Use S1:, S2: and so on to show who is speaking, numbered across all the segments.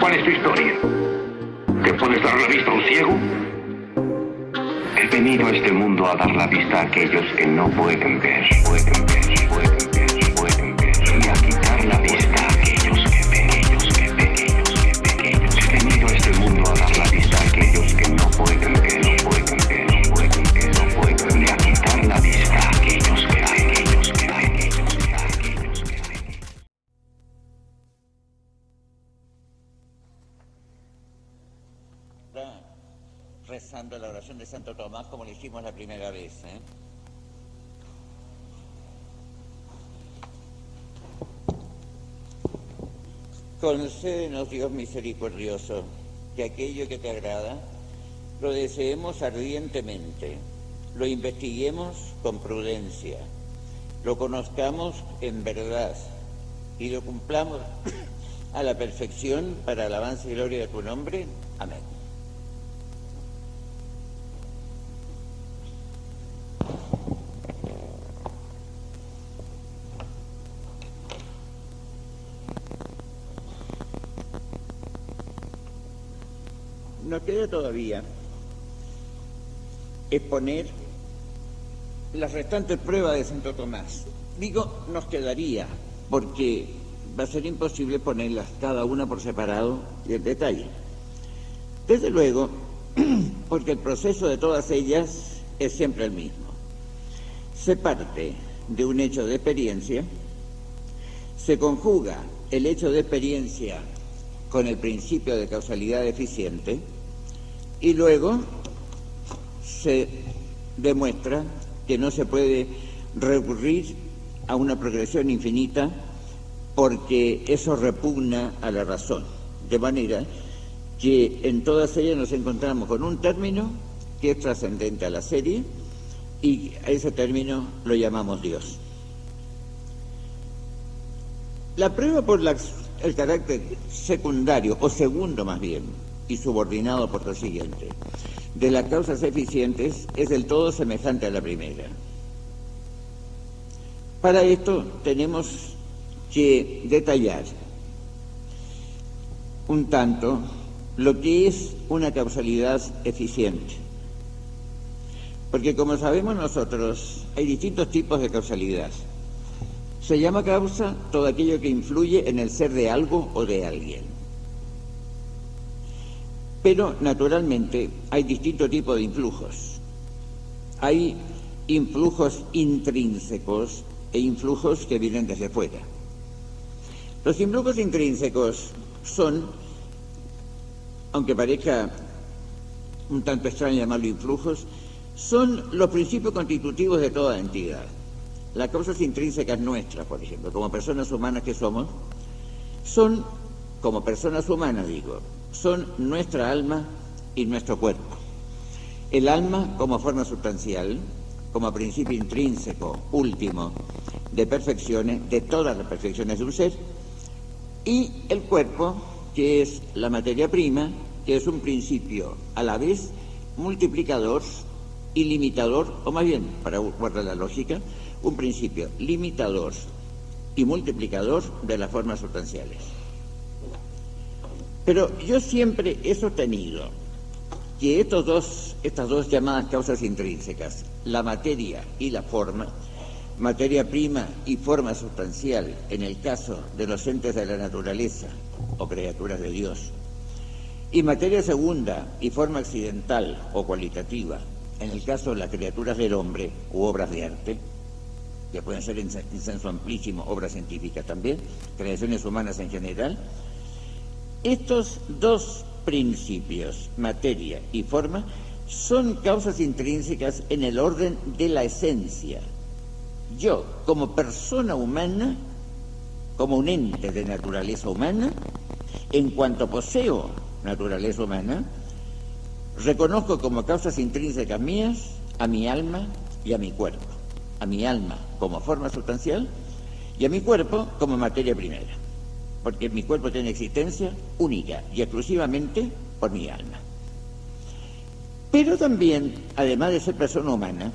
S1: ¿Cuál es tu historia? ¿Te puedes dar la vista a un ciego? He venido a este mundo a dar la vista a aquellos que no pueden ver, y a quitar la vista a aquellos que ven. He venido a este mundo a dar la vista a aquellos que no pueden ver, y a quitar la vista a aquellos que ven.
S2: Rezando la oración de Santo Tomás como lo hicimos la primera vez, Concédenos, Dios misericordioso, que aquello que te agrada lo deseemos ardientemente, lo investiguemos con prudencia, lo conozcamos en verdad y lo cumplamos a la perfección para alabanza y gloria de tu nombre. Amén. Nos queda todavía exponer las restantes pruebas de Santo Tomás. Digo, nos quedaría, porque va a ser imposible ponerlas cada una por separado y en detalle. Desde luego, porque el proceso de todas ellas es siempre el mismo. Se parte de un hecho de experiencia, se conjuga el hecho de experiencia con el principio de causalidad eficiente y luego se demuestra que no se puede recurrir a una progresión infinita porque eso repugna a la razón, de manera que en todas ellas nos encontramos con un término que es trascendente a la serie y a ese término lo llamamos Dios. La prueba por el carácter secundario, o segundo más bien, y subordinado por lo siguiente, de las causas eficientes es del todo semejante a la primera. Para esto tenemos que detallar un tanto lo que es una causalidad eficiente. Porque como sabemos nosotros, hay distintos tipos de causalidad. Se llama causa todo aquello que influye en el ser de algo o de alguien. Pero, naturalmente, hay distintos tipos de influjos. Hay influjos intrínsecos e influjos que vienen desde fuera. Los influjos intrínsecos son, aunque parezca un tanto extraño llamarlo influjos, son los principios constitutivos de toda entidad. Las causas intrínsecas nuestras, por ejemplo, como personas humanas que somos, son, como personas humanas digo, son nuestra alma y nuestro cuerpo. El alma como forma sustancial, como principio intrínseco, último, de perfecciones, de todas las perfecciones de un ser, y el cuerpo, que es la materia prima, que es un principio a la vez multiplicador y limitador, o más bien, para guardar la lógica, un principio limitador y multiplicador de las formas sustanciales. Pero yo siempre he sostenido que estas dos llamadas causas intrínsecas, la materia y la forma, materia prima y forma sustancial en el caso de los entes de la naturaleza o criaturas de Dios, y materia segunda y forma accidental o cualitativa en el caso de las criaturas del hombre u obras de arte, que pueden ser en senso amplísimo obras científicas también, creaciones humanas en general. Estos dos principios, materia y forma, son causas intrínsecas en el orden de la esencia. Yo, como persona humana, como un ente de naturaleza humana, en cuanto poseo naturaleza humana, reconozco como causas intrínsecas mías a mi alma y a mi cuerpo. A mi alma como forma sustancial y a mi cuerpo como materia primera, porque mi cuerpo tiene existencia única y exclusivamente por mi alma. Pero también, además de ser persona humana,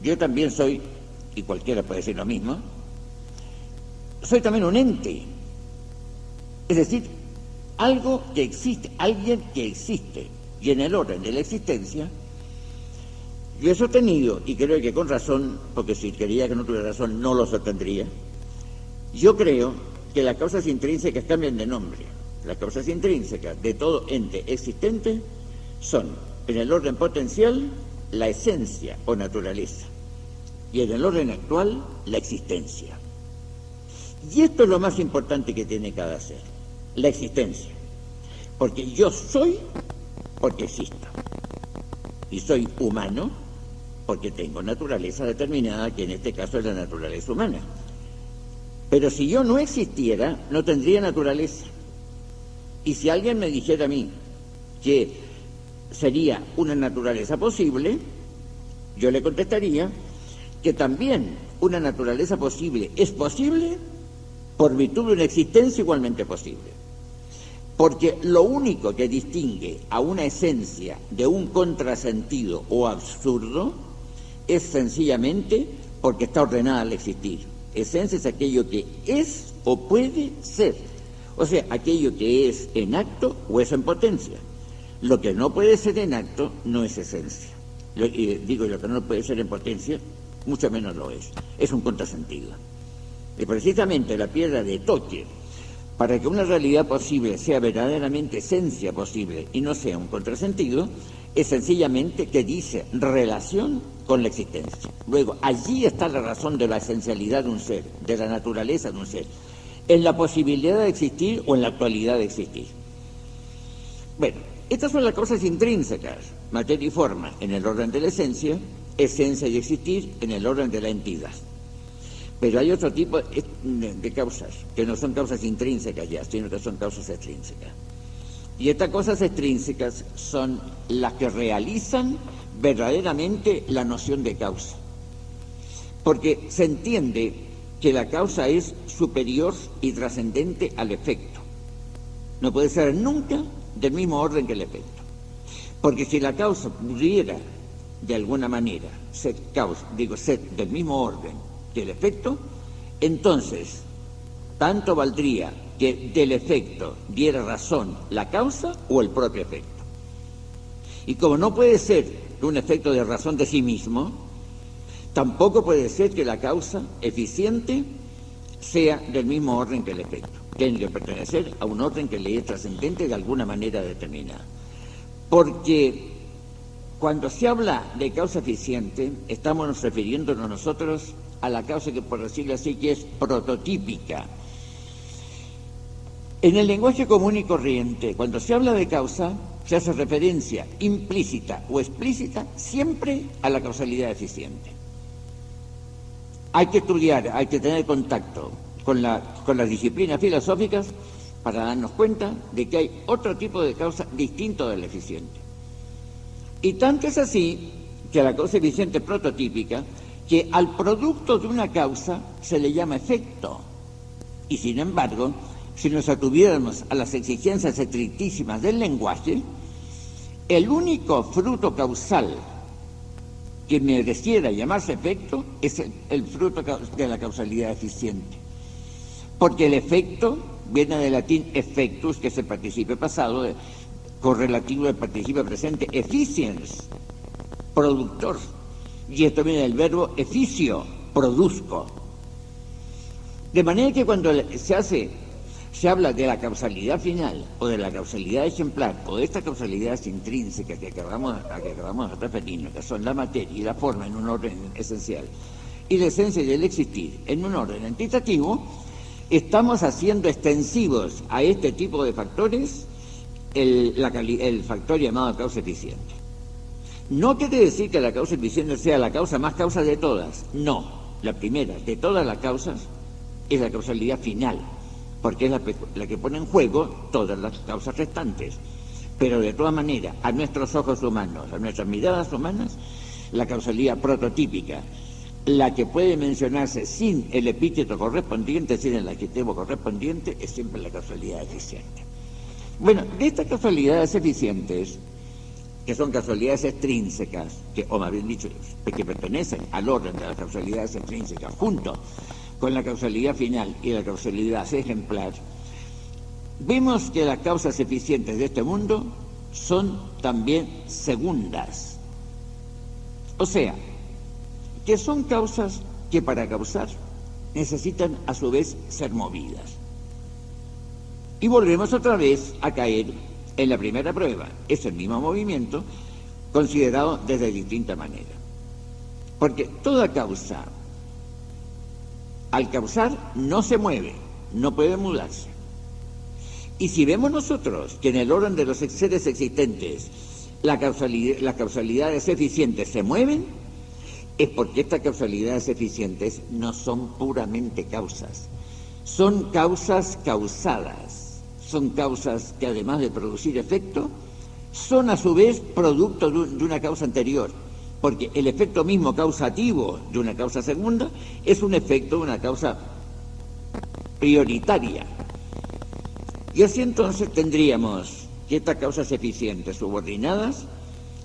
S2: yo también soy, y cualquiera puede decir lo mismo, soy también un ente. Es decir, algo que existe, alguien que existe, y en el orden de la existencia, yo he sostenido, y creo que con razón, porque si quería que no tuviera razón no lo sostendría, yo creo que las causas intrínsecas cambian de nombre. Las causas intrínsecas de todo ente existente son, en el orden potencial, la esencia o naturaleza, y en el orden actual, la existencia. Y esto es lo más importante que tiene cada ser, la existencia. Porque yo soy porque existo. Y soy humano porque tengo naturaleza determinada, que en este caso es la naturaleza humana. Pero si yo no existiera, no tendría naturaleza. Y si alguien me dijera a mí que sería una naturaleza posible, yo le contestaría que también una naturaleza posible es posible por virtud de una existencia igualmente posible. Porque lo único que distingue a una esencia de un contrasentido o absurdo es sencillamente porque está ordenada al existir. Esencia es aquello que es o puede ser, o sea, aquello que es en acto o es en potencia. Lo que no puede ser en acto no es esencia. Lo que no puede ser en potencia, mucho menos lo es un contrasentido. Y precisamente la piedra de toque, para que una realidad posible sea verdaderamente esencia posible y no sea un contrasentido, es sencillamente que dice relación con la existencia. Luego, allí está la razón de la esencialidad de un ser, de la naturaleza de un ser, en la posibilidad de existir o en la actualidad de existir. Bueno, estas son las cosas intrínsecas, materia y forma en el orden de la esencia y existir en el orden de la entidad. Pero hay otro tipo de causas, que no son causas intrínsecas ya, sino que son causas extrínsecas. Y estas cosas extrínsecas son las que realizan verdaderamente la noción de causa. Porque se entiende que la causa es superior y trascendente al efecto. No puede ser nunca del mismo orden que el efecto. Porque si la causa pudiera, de alguna manera, ser del mismo orden que el efecto, entonces tanto valdría que del efecto diera razón la causa o el propio efecto. Y como no puede ser un efecto de razón de sí mismo, tampoco puede ser que la causa eficiente sea del mismo orden que el efecto. Tiene que pertenecer a un orden que le es trascendente de alguna manera determinada. Porque cuando se habla de causa eficiente, estamos refiriéndonos nosotros a la causa que, por decirlo así, que es prototípica. En el lenguaje común y corriente, cuando se habla de causa, se hace referencia implícita o explícita siempre a la causalidad eficiente. Hay que estudiar, hay que tener contacto con las disciplinas filosóficas para darnos cuenta de que hay otro tipo de causa distinto del eficiente. Y tanto es así que a la causa eficiente prototípica, que al producto de una causa se le llama efecto. Y sin embargo, si nos atuviéramos a las exigencias estrictísimas del lenguaje, el único fruto causal que mereciera llamarse efecto es el fruto de la causalidad eficiente. Porque el efecto viene del latín effectus, que es el participio pasado, correlativo del participio presente, efficiens, productor. Y esto viene del verbo efficio, produzco. De manera que cuando se habla de la causalidad final o de la causalidad ejemplar o de estas causalidades intrínsecas a que acabamos de referirnos, que son la materia y la forma en un orden esencial y la esencia y el existir en un orden entitativo, estamos haciendo extensivos a este tipo de factores el factor llamado causa eficiente. No quiere decir que la causa eficiente sea la causa más causa de todas, no. La primera de todas las causas es la causalidad final, porque es la que pone en juego todas las causas restantes. Pero de todas maneras, a nuestros ojos humanos, a nuestras miradas humanas, la causalidad prototípica, la que puede mencionarse sin el epíteto correspondiente, sin el adjetivo correspondiente, es siempre la causalidad eficiente. Bueno, de estas causalidades eficientes, que son causalidades extrínsecas, o más bien dicho, que pertenecen al orden de las causalidades extrínsecas, junto con la causalidad final y la causalidad ejemplar, vemos que las causas eficientes de este mundo son también segundas. O sea, que son causas que para causar necesitan a su vez ser movidas. Y volvemos otra vez a caer en la primera prueba. Es el mismo movimiento considerado desde distinta manera. Porque toda causa, al causar, no se mueve, no puede mudarse. Y si vemos nosotros que en el orden de los seres existentes las causalidades eficientes se mueven, es porque estas causalidades eficientes no son puramente causas, son causas causadas, son causas que además de producir efecto, son a su vez producto de una causa anterior, porque el efecto mismo causativo de una causa segunda es un efecto de una causa prioritaria. Y así entonces tendríamos que estas causas eficientes subordinadas,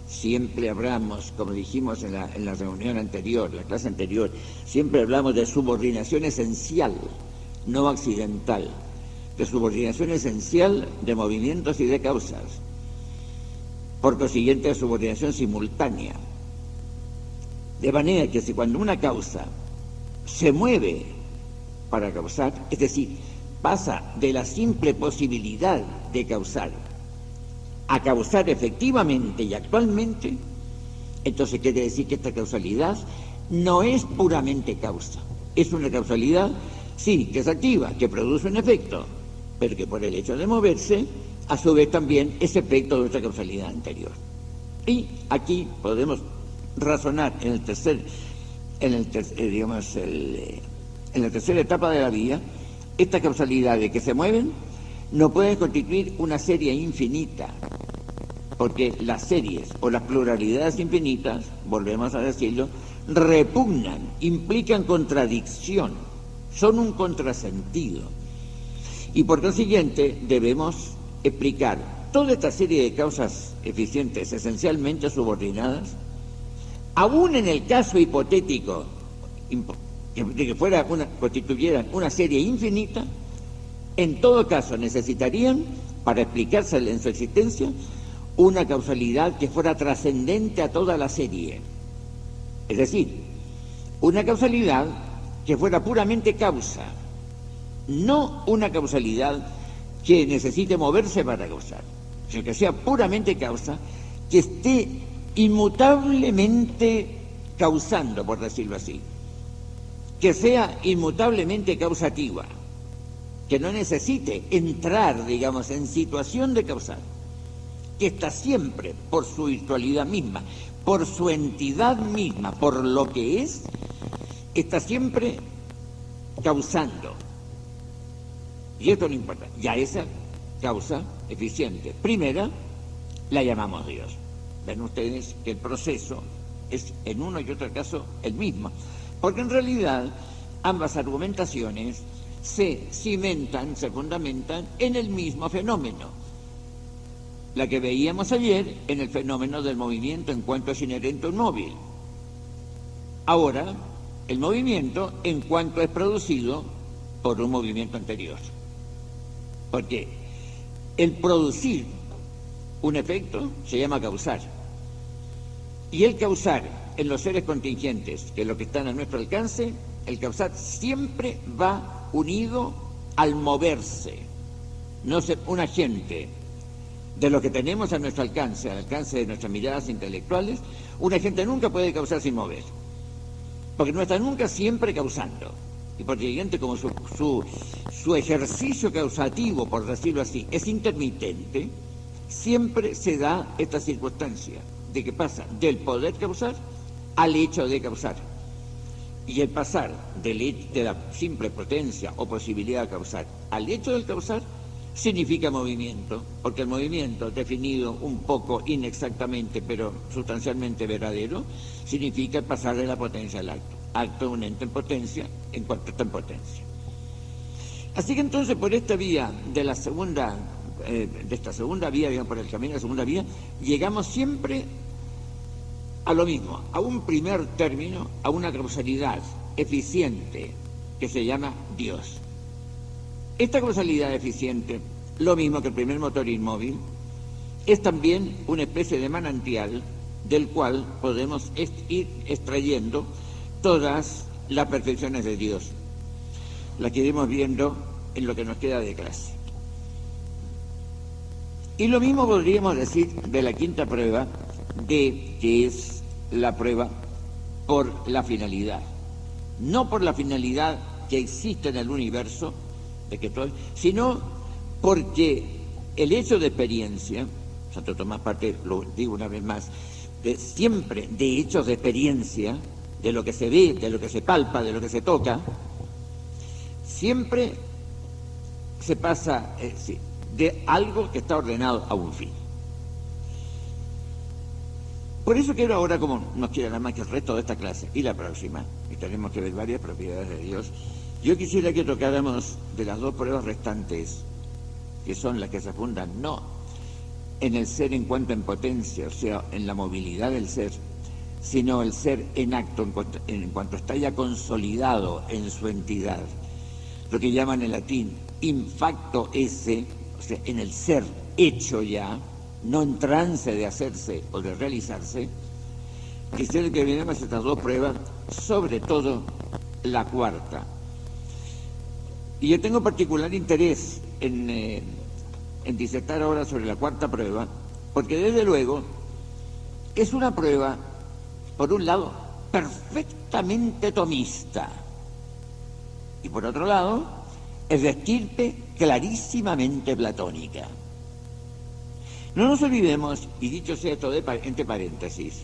S2: siempre hablamos, como dijimos en la reunión anterior, la clase anterior, siempre hablamos de subordinación esencial, no accidental, de subordinación esencial de movimientos y de causas, por consiguiente de subordinación simultánea. De manera que si cuando una causa se mueve para causar, es decir, pasa de la simple posibilidad de causar a causar efectivamente y actualmente, entonces quiere decir que esta causalidad no es puramente causa, es una causalidad, sí, que es activa, que produce un efecto, pero que por el hecho de moverse, a su vez también es efecto de otra causalidad anterior. Y aquí podemos razonar en la tercera etapa de la vía, estas causalidades que se mueven no pueden constituir una serie infinita, porque las series o las pluralidades infinitas, volvemos a decirlo, repugnan, implican contradicción, son un contrasentido. Y por consiguiente debemos explicar toda esta serie de causas eficientes esencialmente subordinadas, aún en el caso hipotético de que constituyeran una serie infinita, en todo caso necesitarían, para explicarse en su existencia, una causalidad que fuera trascendente a toda la serie. Es decir, una causalidad que fuera puramente causa, no una causalidad que necesite moverse para causar, sino que sea puramente causa, que esté inmutablemente causando, por decirlo así, que sea inmutablemente causativa, que no necesite entrar, digamos, en situación de causar, que está siempre, por su virtualidad misma, por su entidad misma, por lo que es, está siempre causando. Y esto no importa. Ya esa causa eficiente primera la llamamos Dios. Ven ustedes que el proceso es en uno y otro caso el mismo, porque en realidad ambas argumentaciones se cimentan, se fundamentan en el mismo fenómeno. La que veíamos ayer en el fenómeno del movimiento en cuanto es inherente a un móvil. Ahora, el movimiento en cuanto es producido por un movimiento anterior. Porque el producir un efecto se llama causar. Y el causar en los seres contingentes, que es lo que están a nuestro alcance, el causar siempre va unido al moverse. No sé, un agente de lo que tenemos a nuestro alcance, al alcance de nuestras miradas intelectuales, un agente nunca puede causar sin mover, porque no está nunca siempre causando. Y por siguiente, como su ejercicio causativo, por decirlo así, es intermitente, siempre se da esta circunstancia de que pasa del poder causar al hecho de causar. Y el pasar de la simple potencia o posibilidad de causar al hecho del causar significa movimiento, porque el movimiento, definido un poco inexactamente pero sustancialmente verdadero, significa pasar de la potencia al acto. Acto de un ente en potencia en cuanto está en potencia. Así que entonces por esta vía de la segunda, de esta segunda vía, digamos, por el camino de la segunda vía, llegamos siempre a lo mismo, a un primer término, a una causalidad eficiente que se llama Dios. Esta causalidad eficiente lo mismo que el primer motor inmóvil, es también una especie de manantial del cual podemos ir extrayendo todas las perfecciones de Dios, las que iremos viendo en lo que nos queda de clase. Y lo mismo podríamos decir de la quinta prueba, que es la prueba por la finalidad. No por la finalidad que existe en el universo, de que todo, sino porque el hecho de experiencia, Santo Tomás parte, lo digo una vez más, siempre de hechos de experiencia, de lo que se ve, de lo que se palpa, de lo que se toca, siempre se pasa de algo que está ordenado a un fin. Por eso quiero ahora, como nos queda nada más que el resto de esta clase y la próxima, y tenemos que ver varias propiedades de Dios, yo quisiera que tocáramos de las dos pruebas restantes, que son las que se fundan no en el ser en cuanto en potencia, o sea, en la movilidad del ser, sino el ser en acto, en cuanto está ya consolidado en su entidad, lo que llaman en latín in facto esse, o sea, en el ser hecho ya, no en trance de hacerse o de realizarse. Quisiera que viéramos estas dos pruebas, sobre todo la cuarta. Y yo tengo particular interés en disertar ahora sobre la cuarta prueba, porque desde luego es una prueba, por un lado, perfectamente tomista, y por otro lado, es de estirpe clarísimamente platónica. No nos olvidemos, y dicho sea esto entre paréntesis,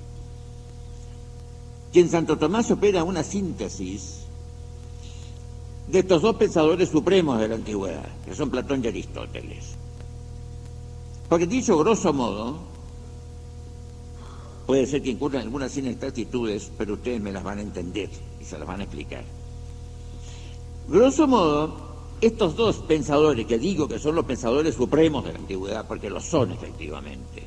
S2: que en Santo Tomás opera una síntesis de estos dos pensadores supremos de la antigüedad, que son Platón y Aristóteles. Porque dicho grosso modo, puede ser que incurran algunas inexactitudes, pero ustedes me las van a entender y se las van a explicar. Grosso modo, estos dos pensadores, que digo que son los pensadores supremos de la antigüedad, porque lo son efectivamente,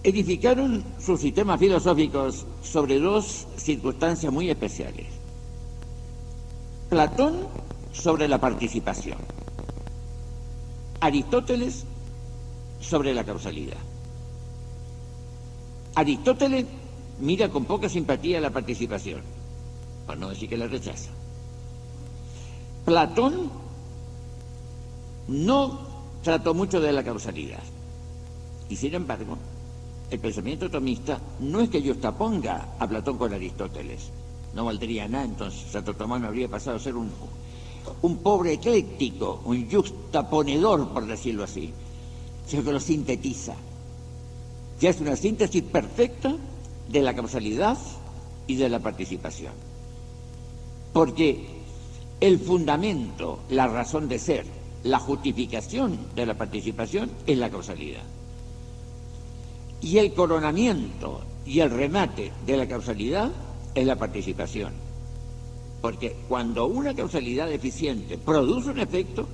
S2: edificaron sus sistemas filosóficos sobre dos circunstancias muy especiales. Platón sobre la participación, Aristóteles sobre la causalidad. Aristóteles mira con poca simpatía la participación, por no decir que la rechaza. Platón no trató mucho de la causalidad, y sin embargo, el pensamiento tomista no es que yuxtaponga a Platón con Aristóteles, no valdría nada, entonces Santo Tomás no habría pasado a ser un pobre ecléctico, un yuxtaponedor, por decirlo así, sino que lo sintetiza. Ya es una síntesis perfecta de la causalidad y de la participación. Porque el fundamento, la razón de ser, la justificación de la participación es la causalidad. Y el coronamiento y el remate de la causalidad es la participación. Porque cuando una causalidad eficiente produce un efecto,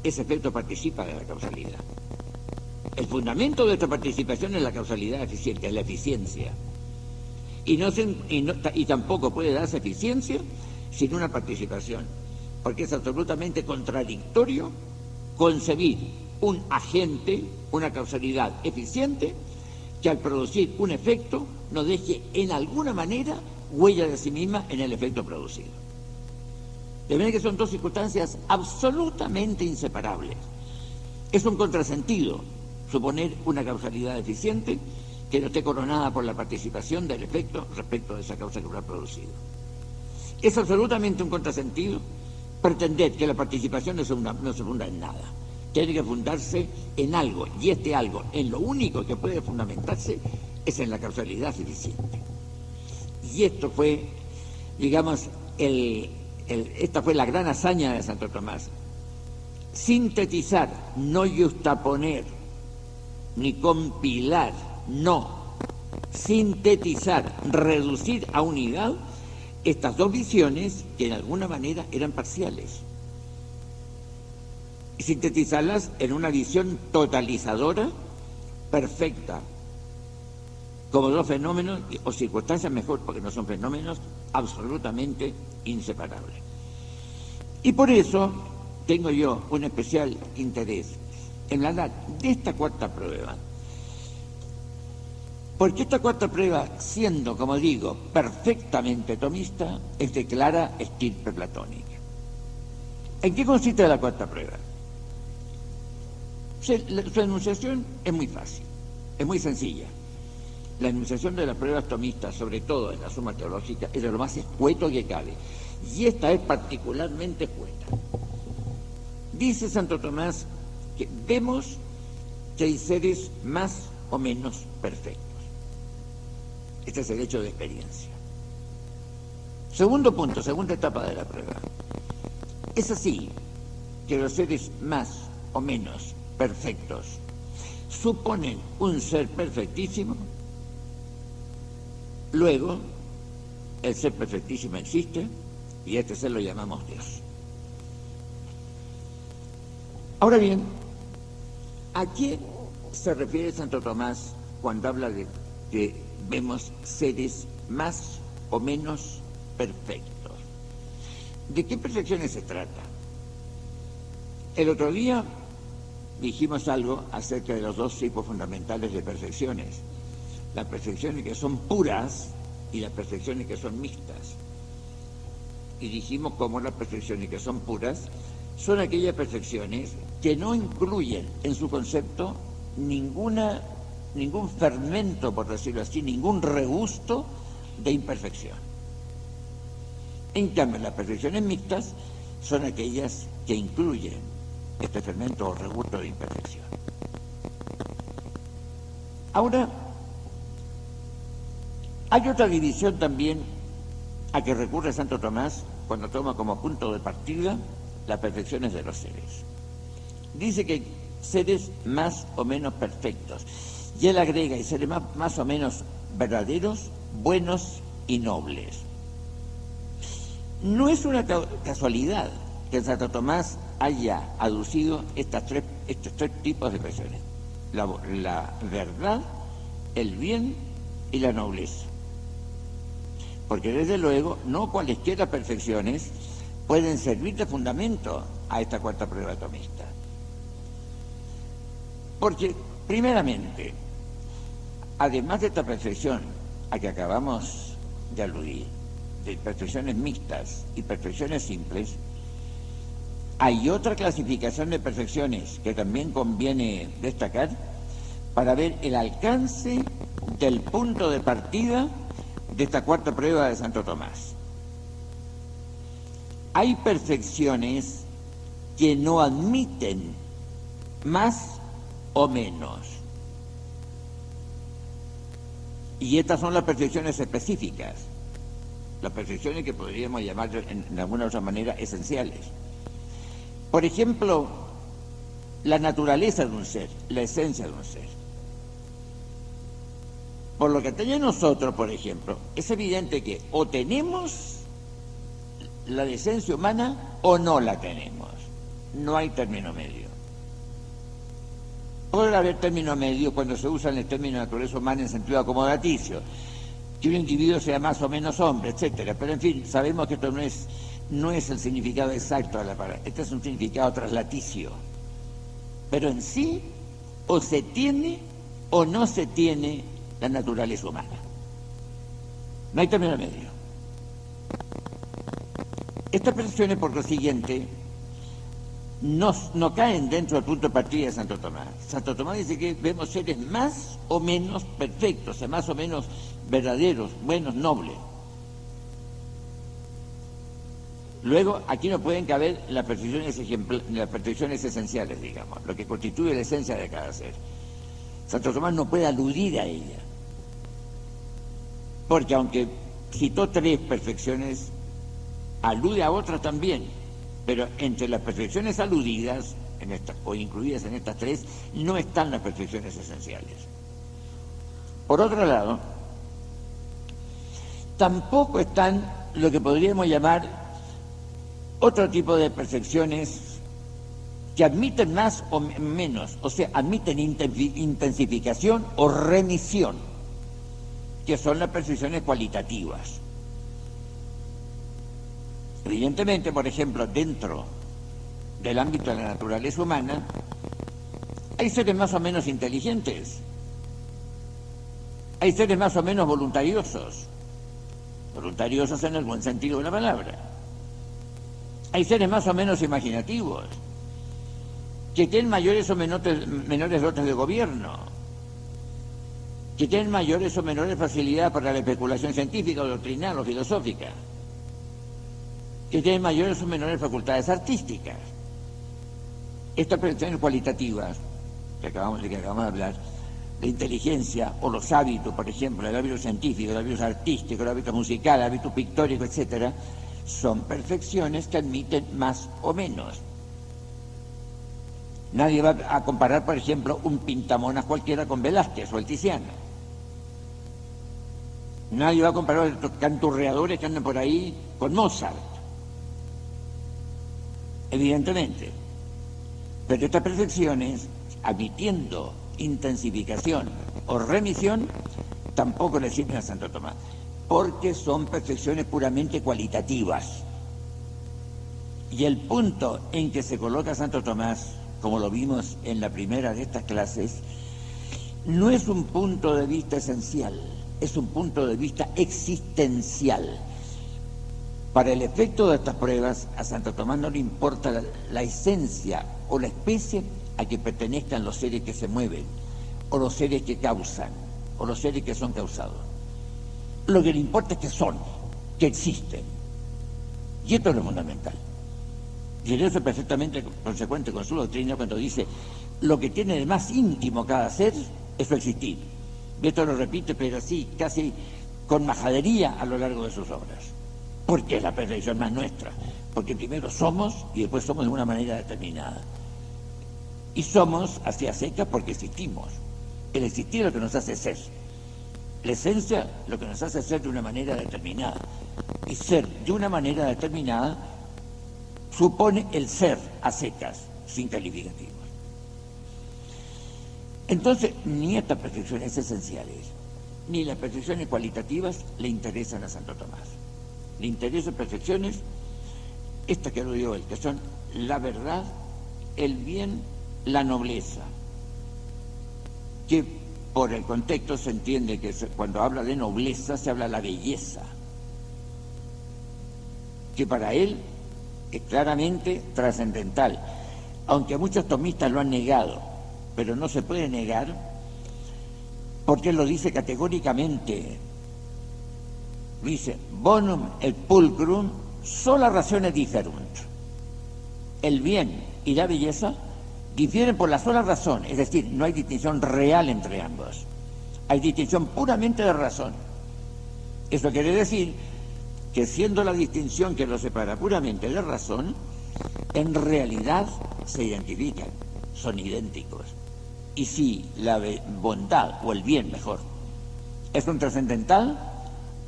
S2: ese efecto participa de la causalidad. El fundamento de esta participación es la causalidad eficiente, es la eficiencia. Y tampoco puede darse eficiencia sin una participación, porque es absolutamente contradictorio concebir un agente, una causalidad eficiente, que al producir un efecto no deje en alguna manera huella de sí misma en el efecto producido. De manera que son dos circunstancias absolutamente inseparables. Es un contrasentido suponer una causalidad eficiente que no esté coronada por la participación del efecto respecto de esa causa que lo ha producido. Es absolutamente un contrasentido pretender que la participación no se funda en nada. Tiene que fundarse en algo, y este algo, en lo único que puede fundamentarse, es en la causalidad eficiente. Y esto fue, digamos, esta fue la gran hazaña de Santo Tomás. Sintetizar, no yuxtaponer, ni compilar, no. Sintetizar, reducir a unidad estas dos visiones que en alguna manera eran parciales. Y sintetizarlas en una visión totalizadora, perfecta, como dos fenómenos o circunstancias mejor, porque no son fenómenos absolutamente inseparables. Y por eso tengo yo un especial interés en hablar de esta cuarta prueba, porque esta cuarta prueba, siendo, como digo, perfectamente tomista, es de clara estirpe platónica. ¿En qué consiste la cuarta prueba? Su enunciación es muy fácil, es muy sencilla. La enunciación de las pruebas tomistas, sobre todo en la suma teológica, es de lo más escueto que cabe, y esta es particularmente escueta. Dice Santo Tomás que vemos que hay seres más o menos perfectos. Este es el hecho de experiencia. Segundo punto, segunda etapa de la prueba. Es así que los seres más o menos perfectos suponen un ser perfectísimo, luego el ser perfectísimo existe y a este ser lo llamamos Dios. Ahora bien, ¿a qué se refiere Santo Tomás cuando habla de que vemos seres más o menos perfectos? ¿De qué perfecciones se trata? El otro día dijimos algo acerca de los dos tipos fundamentales de perfecciones: las perfecciones que son puras y las perfecciones que son mixtas. Y dijimos cómo las perfecciones que son puras son aquellas perfecciones que no incluyen en su concepto ningún fermento, por decirlo así, ningún regusto de imperfección. En cambio, las perfecciones mixtas son aquellas que incluyen este fermento o regusto de imperfección. Ahora, hay otra división también a que recurre Santo Tomás cuando toma como punto de partida las perfecciones de los seres. Dice que seres más o menos perfectos, y él agrega, y seres más o menos verdaderos, buenos y nobles. No es una casualidad que Santo Tomás haya aducido estos tres tipos de perfecciones: la verdad, el bien y la nobleza. Porque desde luego no cualesquiera perfecciones pueden servir de fundamento a esta cuarta prueba tomista. Porque, primeramente, además de esta perfección a que acabamos de aludir, de perfecciones mixtas y perfecciones simples, hay otra clasificación de perfecciones que también conviene destacar para ver el alcance del punto de partida de esta cuarta prueba de Santo Tomás. Hay perfecciones que no admiten más o menos. Y estas son las perfecciones específicas, las perfecciones que podríamos llamar de alguna otra manera esenciales. Por ejemplo, la naturaleza de un ser, la esencia de un ser. Por lo que atañe a nosotros, por ejemplo, es evidente que o tenemos la esencia humana o no la tenemos. No hay término medio. Puede haber término medio cuando se usa el término naturaleza humana en sentido acomodaticio, que un individuo sea más o menos hombre, etcétera. Pero en fin, sabemos que esto no es el significado exacto de la palabra. Este es un significado traslaticio. Pero en sí, o se tiene o no se tiene la naturaleza humana. No hay término medio. Estas perfecciones, por lo siguiente, no caen dentro del punto de partida de Santo Tomás. Santo Tomás dice que vemos seres más o menos perfectos, o sea, más o menos verdaderos, buenos, nobles. Luego, aquí no pueden caber las perfecciones esenciales, digamos, lo que constituye la esencia de cada ser. Santo Tomás no puede aludir a ella, porque aunque citó tres perfecciones, alude a otras también, pero entre las perfecciones aludidas o incluidas en estas tres no están las perfecciones esenciales. Por otro lado, tampoco están lo que podríamos llamar otro tipo de perfecciones que admiten más o menos, o sea, admiten intensificación o remisión, que son las perfecciones cualitativas. Evidentemente, por ejemplo, dentro del ámbito de la naturaleza humana, hay seres más o menos inteligentes, hay seres más o menos voluntariosos en el buen sentido de la palabra, hay seres más o menos imaginativos, que tienen mayores o menores dotes de gobierno, que tienen mayores o menores facilidades para la especulación científica o doctrinal o filosófica, que tienen mayores o menores facultades artísticas. Estas percepciones cualitativas que acabamos de hablar, la inteligencia o los hábitos, por ejemplo, el hábito científico, el hábito artístico, el hábito musical, el hábito pictórico, etcétera, son perfecciones que admiten más o menos. Nadie va a comparar, por ejemplo, un pintamonas cualquiera con Velázquez o el Tiziano. Nadie va a comparar los canturreadores que andan por ahí con Mozart. Evidentemente. Pero estas perfecciones, admitiendo intensificación o remisión, tampoco le sirven a Santo Tomás, porque son perfecciones puramente cualitativas. Y el punto en que se coloca Santo Tomás, como lo vimos en la primera de estas clases, no es un punto de vista esencial, es un punto de vista existencial. Para el efecto de estas pruebas, a Santo Tomás no le importa la esencia o la especie a que pertenezcan los seres que se mueven, o los seres que causan, o los seres que son causados. Lo que le importa es que son, que existen. Y esto es lo fundamental. Y en eso es perfectamente consecuente con su doctrina cuando dice: lo que tiene de más íntimo cada ser es su existir. Y esto lo repite, pero así, casi con majadería a lo largo de sus obras. Porque es la perfección más nuestra. Porque primero somos y después somos de una manera determinada. Y somos así a secas porque existimos. El existir es lo que nos hace ser. La esencia lo que nos hace ser de una manera determinada. Y ser de una manera determinada supone el ser a secas, sin calificativos. Entonces, ni estas perfecciones esenciales, ni las perfecciones cualitativas le interesan a Santo Tomás. Le interesan perfecciones, estas que lo dio él, que son la verdad, el bien, la nobleza. Que por el contexto se entiende que cuando habla de nobleza se habla de la belleza. Que para él es claramente trascendental, aunque muchos tomistas lo han negado, pero no se puede negar porque él lo dice categóricamente. Dice: bonum et pulcrum sola ratione diferunt. El bien y la belleza difieren por la sola razón, es decir, no hay distinción real entre ambos, hay distinción puramente de razón. Eso quiere decir que, siendo la distinción que los separa puramente de razón, en realidad se identifican, son idénticos. Y si la bondad, o el bien mejor, es un trascendental,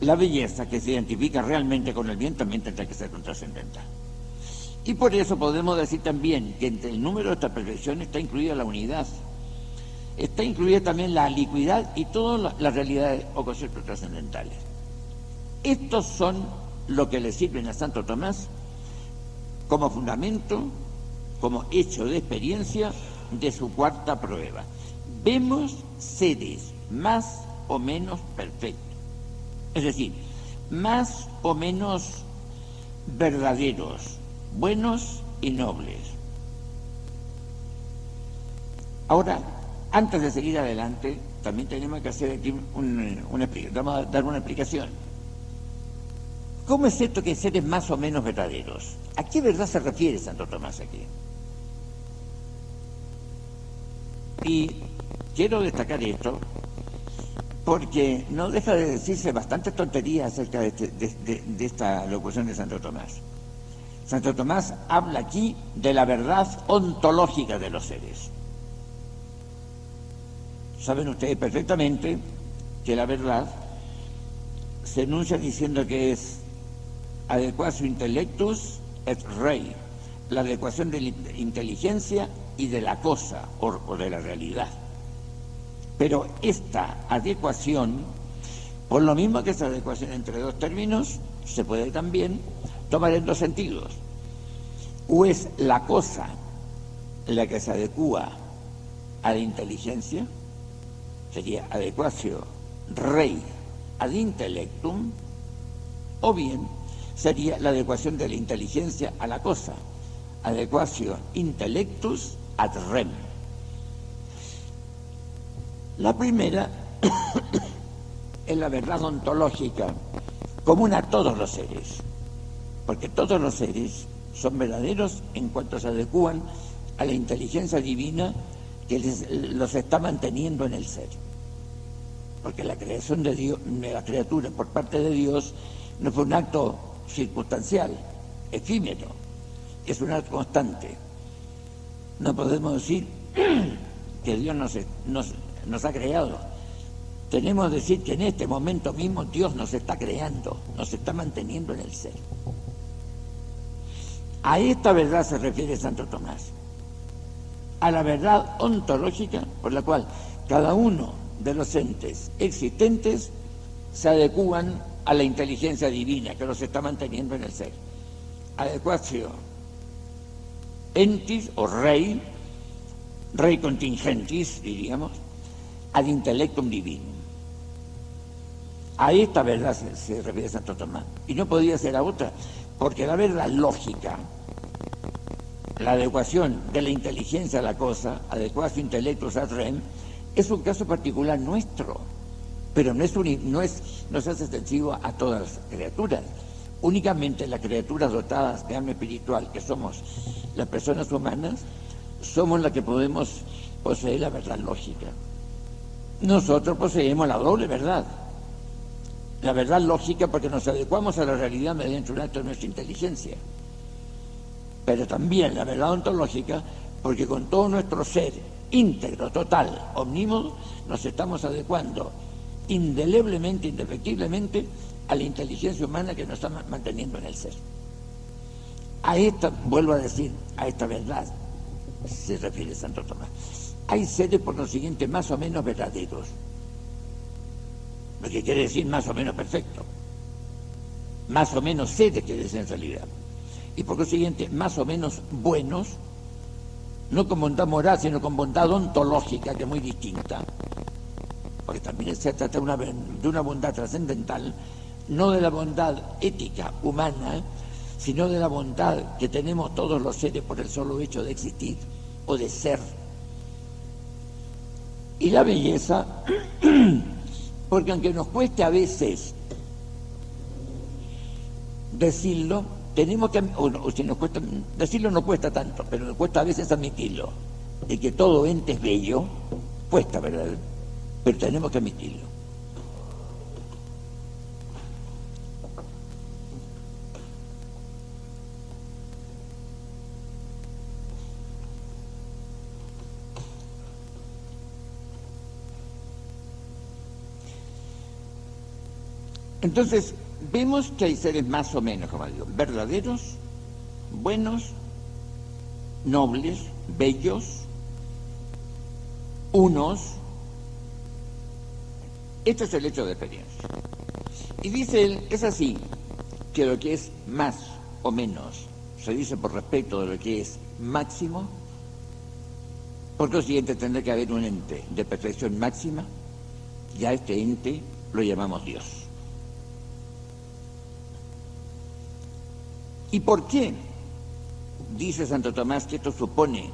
S2: la belleza que se identifica realmente con el bien también tendrá que ser un trascendental. Y por eso podemos decir también que entre el número de estas perfecciones está incluida la unidad, está incluida también la alicuidad y todas las realidades o conceptos trascendentales. Estos son lo que le sirven a Santo Tomás como fundamento, como hecho de experiencia de su cuarta prueba. Vemos seres más o menos perfectos, es decir, más o menos verdaderos, buenos y nobles. Ahora, antes de seguir adelante, también tenemos que hacer aquí vamos a dar una explicación. ¿Cómo es esto que seres más o menos verdaderos? ¿A qué verdad se refiere Santo Tomás aquí? Y quiero destacar esto porque no deja de decirse bastantes tonterías acerca de esta locución de Santo Tomás. Santo Tomás habla aquí de la verdad ontológica de los seres. Saben ustedes perfectamente que la verdad se enuncia diciendo que es adequatio intellectus et rei, la adecuación de la inteligencia y de la cosa o de la realidad. Pero esta adecuación, por lo mismo que esa adecuación entre dos términos, se puede también tomar en dos sentidos. o es la cosa la que se adecua a la inteligencia, sería adequatio rei ad intellectum, o bien sería la adecuación de la inteligencia a la cosa, adequatio intellectus ad rem. La primera es la verdad ontológica común a todos los seres, porque todos los seres son verdaderos en cuanto se adecúan a la inteligencia divina que los está manteniendo en el ser. Porque la creación de Dios, de la criatura por parte de Dios, no fue un acto circunstancial, efímero, es un acto constante. No podemos decir que Dios nos ha creado. Tenemos que decir que en este momento mismo Dios nos está creando, nos está manteniendo en el ser. A esta verdad se refiere Santo Tomás, a la verdad ontológica por la cual cada uno de los entes existentes se adecúan a la inteligencia divina que los está manteniendo en el ser. Adequatio entis o rei contingentis, diríamos, ad intellectum divinum. A esta verdad se refiere Santo Tomás, y no podía ser a otra, porque la verdad lógica, la adecuación de la inteligencia a la cosa, adequatio intellectus ad rem, es un caso particular nuestro, pero no se hace extensivo a todas las criaturas. Únicamente las criaturas dotadas de alma espiritual, que somos las personas humanas, somos las que podemos poseer la verdad lógica. Nosotros poseemos la doble verdad. La verdad lógica porque nos adecuamos a la realidad mediante un acto de nuestra inteligencia. Pero también la verdad ontológica porque con todo nuestro ser íntegro, total, omnímodo, nos estamos adecuando indeleblemente, indefectiblemente a la inteligencia humana que nos está manteniendo en el ser. A esta, vuelvo a decir, a esta verdad se refiere Santo Tomás. Hay seres, por lo siguiente, más o menos verdaderos, lo que quiere decir más o menos perfecto, más o menos seres quiere decir en realidad, y por lo siguiente, más o menos buenos, no con bondad moral, sino con bondad ontológica, que es muy distinta, porque también se trata de una bondad trascendental, no de la bondad ética humana, sino de la bondad que tenemos todos los seres por el solo hecho de existir o de ser. Y la belleza, porque aunque nos cueste a veces decirlo, tenemos que, o si nos cuesta, decirlo no cuesta tanto, pero nos cuesta a veces admitirlo, de que todo ente es bello, cuesta, ¿verdad? Pero tenemos que admitirlo. Entonces, vemos que hay seres más o menos, como digo, verdaderos, buenos, nobles, bellos, unos. Este es el hecho de experiencia. Y dice él, es así, que lo que es más o menos se dice por respecto de lo que es máximo, por lo siguiente tendrá que haber un ente de perfección máxima, y a este ente lo llamamos Dios. ¿Y por qué dice Santo Tomás que esto supone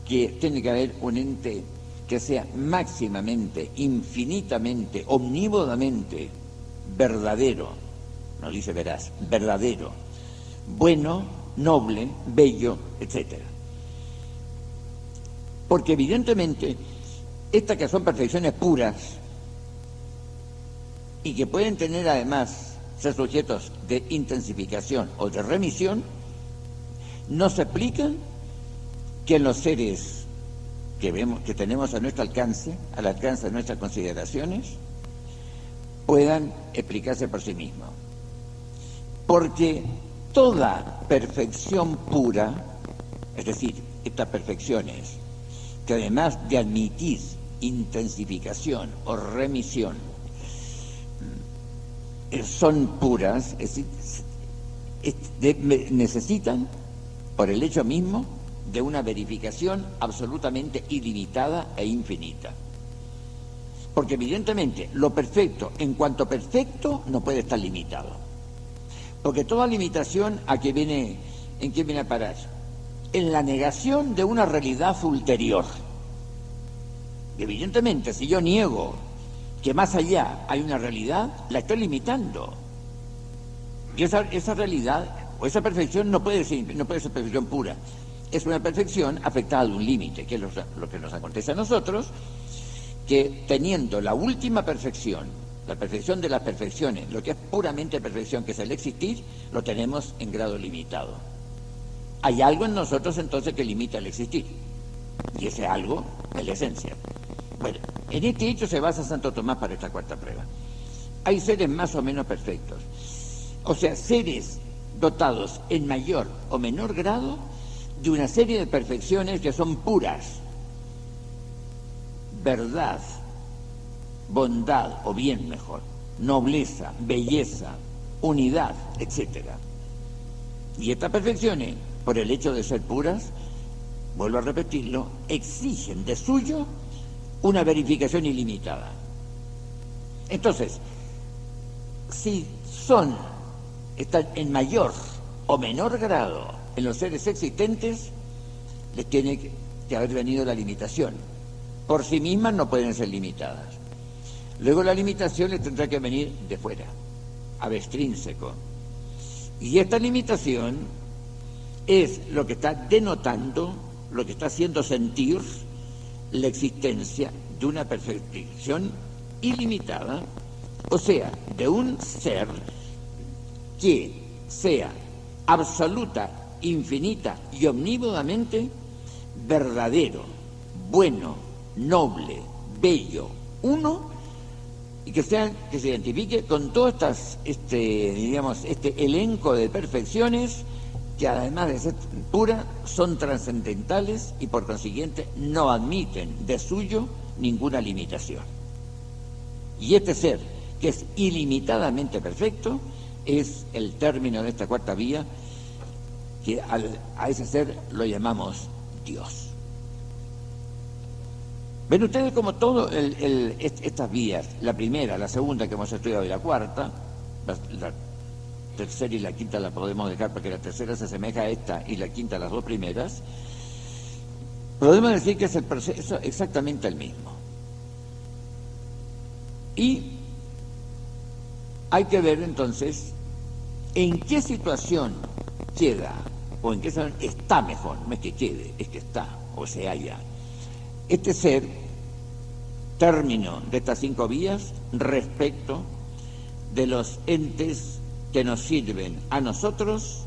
S2: que tiene que haber un ente que sea máximamente, infinitamente, omnívodamente verdadero? No dice veraz, verdadero, bueno, noble, bello, etc. Porque evidentemente estas que son perfecciones puras y que pueden tener además ser sujetos de intensificación o de remisión, no se explican que en los seres que vemos, que tenemos a nuestro alcance, al alcance de nuestras consideraciones, puedan explicarse por sí mismos. Porque toda perfección pura, es decir, estas perfecciones que además de admitir intensificación o remisión, son puras, es decir, necesitan por el hecho mismo de una verificación absolutamente ilimitada e infinita. Porque evidentemente lo perfecto, en cuanto perfecto, no puede estar limitado. Porque toda limitación ¿en qué viene a parar? En la negación de una realidad ulterior. Evidentemente, si yo niego que más allá hay una realidad, la estoy limitando. Y esa realidad o esa perfección no puede ser perfección pura. Es una perfección afectada de un límite, que es lo que nos acontece a nosotros, que teniendo la última perfección, la perfección de las perfecciones, lo que es puramente perfección, que es el existir, lo tenemos en grado limitado. Hay algo en nosotros entonces que limita el existir, y ese algo es la esencia. Bueno, en este hecho se basa Santo Tomás para esta cuarta prueba. Hay seres más o menos perfectos, o sea, seres dotados en mayor o menor grado de una serie de perfecciones que son puras: verdad, bondad, o bien mejor, nobleza, belleza, unidad, etc. Y estas perfecciones, por el hecho de ser puras, vuelvo a repetirlo, exigen de suyo una verificación ilimitada. Entonces, si están en mayor o menor grado en los seres existentes, les tiene que haber venido la limitación. Por sí mismas no pueden ser limitadas. Luego la limitación les tendrá que venir de fuera, ab extrínseco. Y esta limitación es lo que está denotando, lo que está haciendo sentir la existencia de una perfección ilimitada, o sea, de un ser que sea absoluta, infinita y omnívodamente verdadero, bueno, noble, bello, uno, y que se identifique con todo este elenco de perfecciones que, además de ser puras, son trascendentales y por consiguiente no admiten de suyo ninguna limitación. Y este ser, que es ilimitadamente perfecto, es el término de esta cuarta vía, que a ese ser lo llamamos Dios. Ven ustedes como todo estas vías, la primera, la segunda que hemos estudiado y la cuarta, la tercera y la quinta la podemos dejar porque la tercera se asemeja a esta y la quinta a las dos primeras, podemos decir que es el proceso exactamente el mismo. Y hay que ver entonces en qué situación queda, o en qué situación está mejor, no es que quede, es que está, o se halla, este ser, término de estas cinco vías, respecto de los entes que nos sirven a nosotros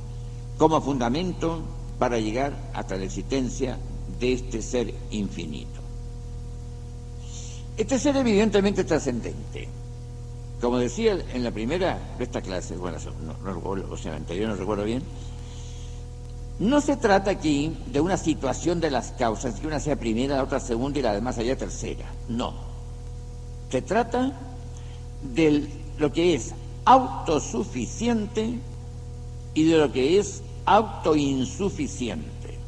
S2: como fundamento para llegar hasta la existencia de este ser infinito. Este ser evidentemente trascendente. Como decía en la primera de esta clase, bueno, la anterior no recuerdo bien, no se trata aquí de una situación de las causas, que una sea primera, la otra segunda y la demás allá tercera. No. Se trata de lo que es autosuficiente y de lo que es autoinsuficiente.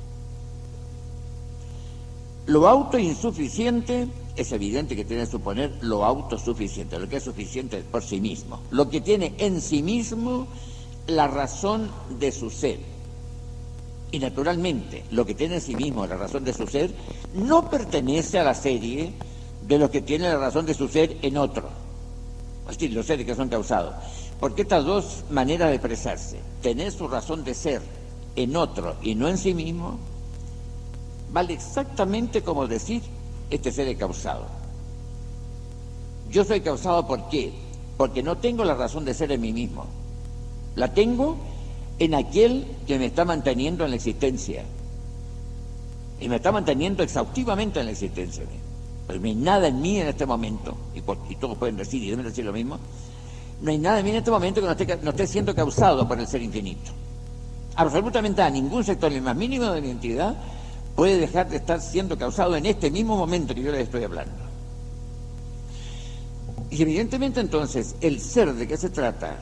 S2: Lo autoinsuficiente es evidente que tiene que suponer lo autosuficiente, lo que es suficiente por sí mismo, lo que tiene en sí mismo la razón de su ser. Y naturalmente, lo que tiene en sí mismo la razón de su ser no pertenece a la serie de los que tienen la razón de su ser en otro, es decir, los seres que son causados. Porque estas dos maneras de expresarse, tener su razón de ser en otro y no en sí mismo, vale exactamente como decir este ser es causado. Yo soy causado ¿por qué? Porque no tengo la razón de ser en mí mismo. La tengo en aquel que me está manteniendo en la existencia. Y me está manteniendo exhaustivamente en la existencia. Pues no hay nada en mí en este momento, y todos pueden decir, y deben decir lo mismo, no hay nada en mí en este momento que no esté siendo causado por el ser infinito. Absolutamente a ningún sector, ni el más mínimo de la identidad, puede dejar de estar siendo causado en este mismo momento que yo les estoy hablando. Y evidentemente entonces, el ser de qué se trata,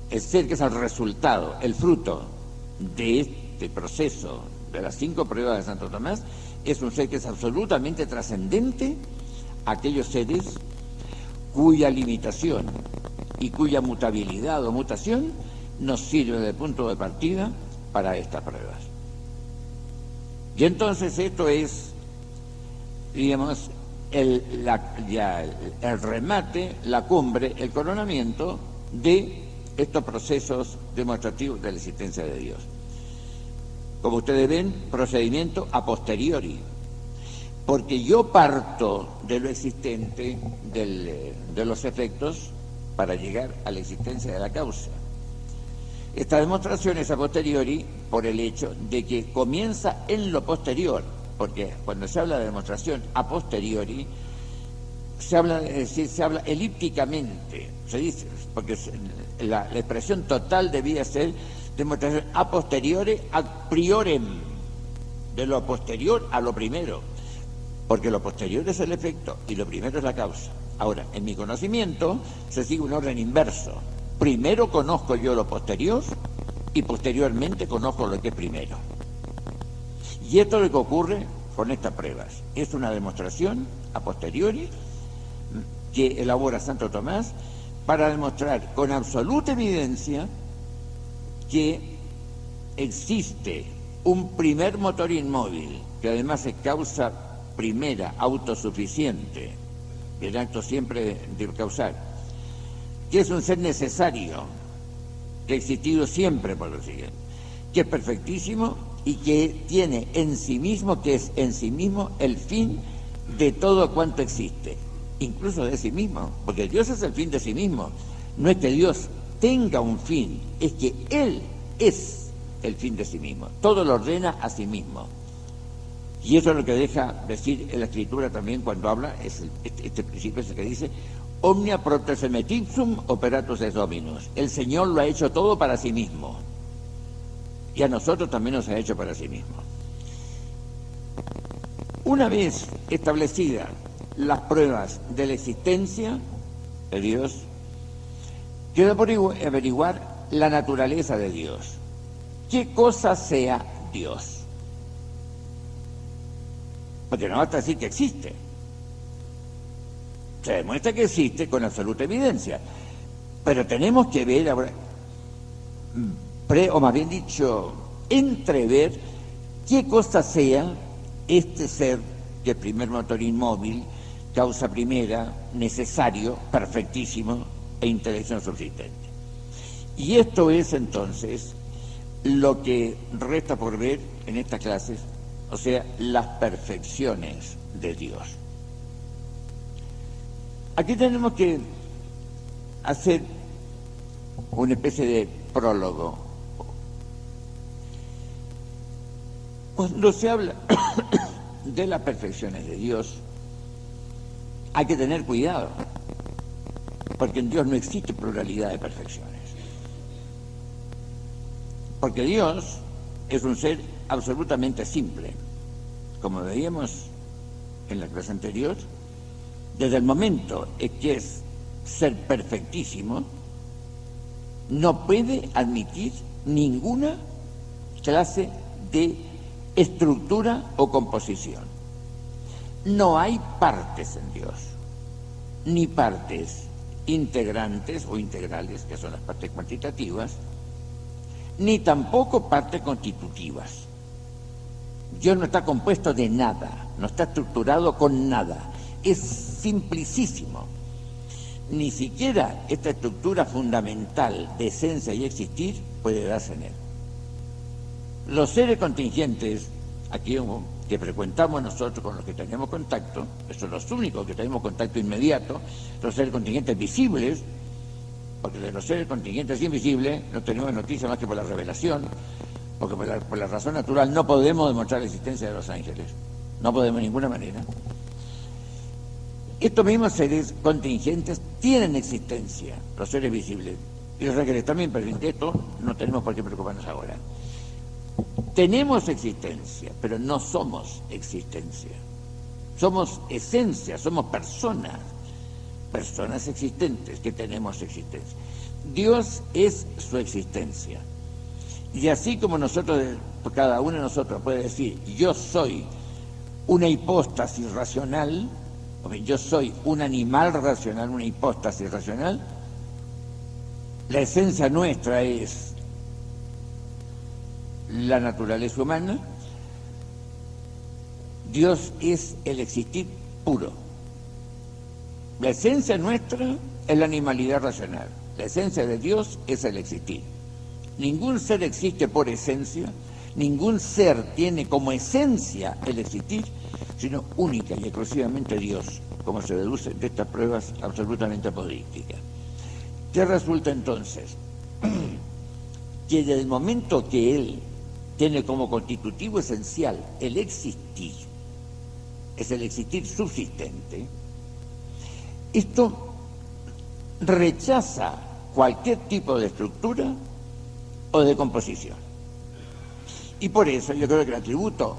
S2: el ser que es el resultado, el fruto de este proceso de las 5 pruebas de Santo Tomás, es un ser que es absolutamente trascendente a aquellos seres cuya limitación y cuya mutabilidad o mutación nos sirve de punto de partida para estas pruebas. Y entonces esto es, digamos, el remate, la cumbre, el coronamiento de estos procesos demostrativos de la existencia de Dios. Como ustedes ven, procedimiento a posteriori, porque yo parto de lo existente, de los efectos, para llegar a la existencia de la causa. Esta demostración es a posteriori por el hecho de que comienza en lo posterior, porque cuando se habla de demostración a posteriori, se habla elípticamente, se dice, porque la expresión total debía ser demostración a posteriori ad priorem, de lo posterior a lo primero, porque lo posterior es el efecto y lo primero es la causa. Ahora, en mi conocimiento se sigue un orden inverso. Primero conozco yo lo posterior y posteriormente conozco lo que es primero. Y esto es lo que ocurre con estas pruebas. Es una demostración a posteriori que elabora Santo Tomás para demostrar con absoluta evidencia que existe un primer motor inmóvil, que además es causa primera, autosuficiente, el acto siempre de causar, que es un ser necesario, que ha existido siempre por lo siguiente, que es perfectísimo y que tiene en sí mismo, que es en sí mismo el fin de todo cuanto existe, incluso de sí mismo, porque Dios es el fin de sí mismo. No es que Dios tenga un fin, es que Él es el fin de sí mismo, todo lo ordena a sí mismo. Y eso es lo que deja decir en la Escritura también cuando habla, este principio es el que dice: omnia propter semet ipsum operatus est dominus. El Señor lo ha hecho todo para sí mismo, y a nosotros también nos ha hecho para sí mismo. Una vez establecidas las pruebas de la existencia de Dios, queda por averiguar la naturaleza de Dios. ¿Qué cosa sea Dios? Porque no basta decir que existe. Se demuestra que existe con absoluta evidencia. Pero tenemos que ver ahora, o más bien dicho, entrever qué cosa sea este ser, que es el primer motor inmóvil, causa primera, necesario, perfectísimo e intelección subsistente. Y esto es entonces lo que resta por ver en estas clases, o sea, las perfecciones de Dios. Aquí tenemos que hacer una especie de prólogo. Cuando se habla de las perfecciones de Dios, hay que tener cuidado, porque en Dios no existe pluralidad de perfecciones. Porque Dios es un ser absolutamente simple. Como veíamos en la clase anterior, desde el momento en que es ser perfectísimo, no puede admitir ninguna clase de estructura o composición. No hay partes en Dios, ni partes integrantes o integrales, que son las partes cuantitativas, ni tampoco partes constitutivas. Dios no está compuesto de nada, no está estructurado con nada, es simplicísimo. Ni siquiera esta estructura fundamental de esencia y existir puede darse en él. Los seres contingentes, aquí que frecuentamos nosotros, con los que tenemos contacto, estos son los únicos que tenemos contacto inmediato, los seres contingentes visibles, porque de los seres contingentes invisibles no tenemos noticia más que por la revelación, porque por la razón natural no podemos demostrar la existencia de los ángeles, no podemos de ninguna manera. Estos mismos seres contingentes tienen existencia, los seres visibles, y los ángeles también, pero de esto no tenemos por qué preocuparnos ahora. Tenemos existencia, pero no somos existencia. Somos esencia, somos personas existentes que tenemos existencia. Dios es su existencia. Y así como nosotros cada uno de nosotros puede decir, yo soy una hipóstasis racional, o bien, yo soy un animal racional, una hipóstasis racional, la esencia nuestra es la naturaleza humana, Dios es el existir puro. La esencia nuestra es la animalidad racional, la esencia de Dios es el existir. Ningún ser existe por esencia, ningún ser tiene como esencia el existir, sino única y exclusivamente Dios, como se deduce de estas pruebas absolutamente apodícticas. ¿Qué resulta entonces? Que desde el momento que Él tiene como constitutivo esencial el existir, es el existir subsistente, esto rechaza cualquier tipo de estructura o de composición. Y por eso yo creo que el atributo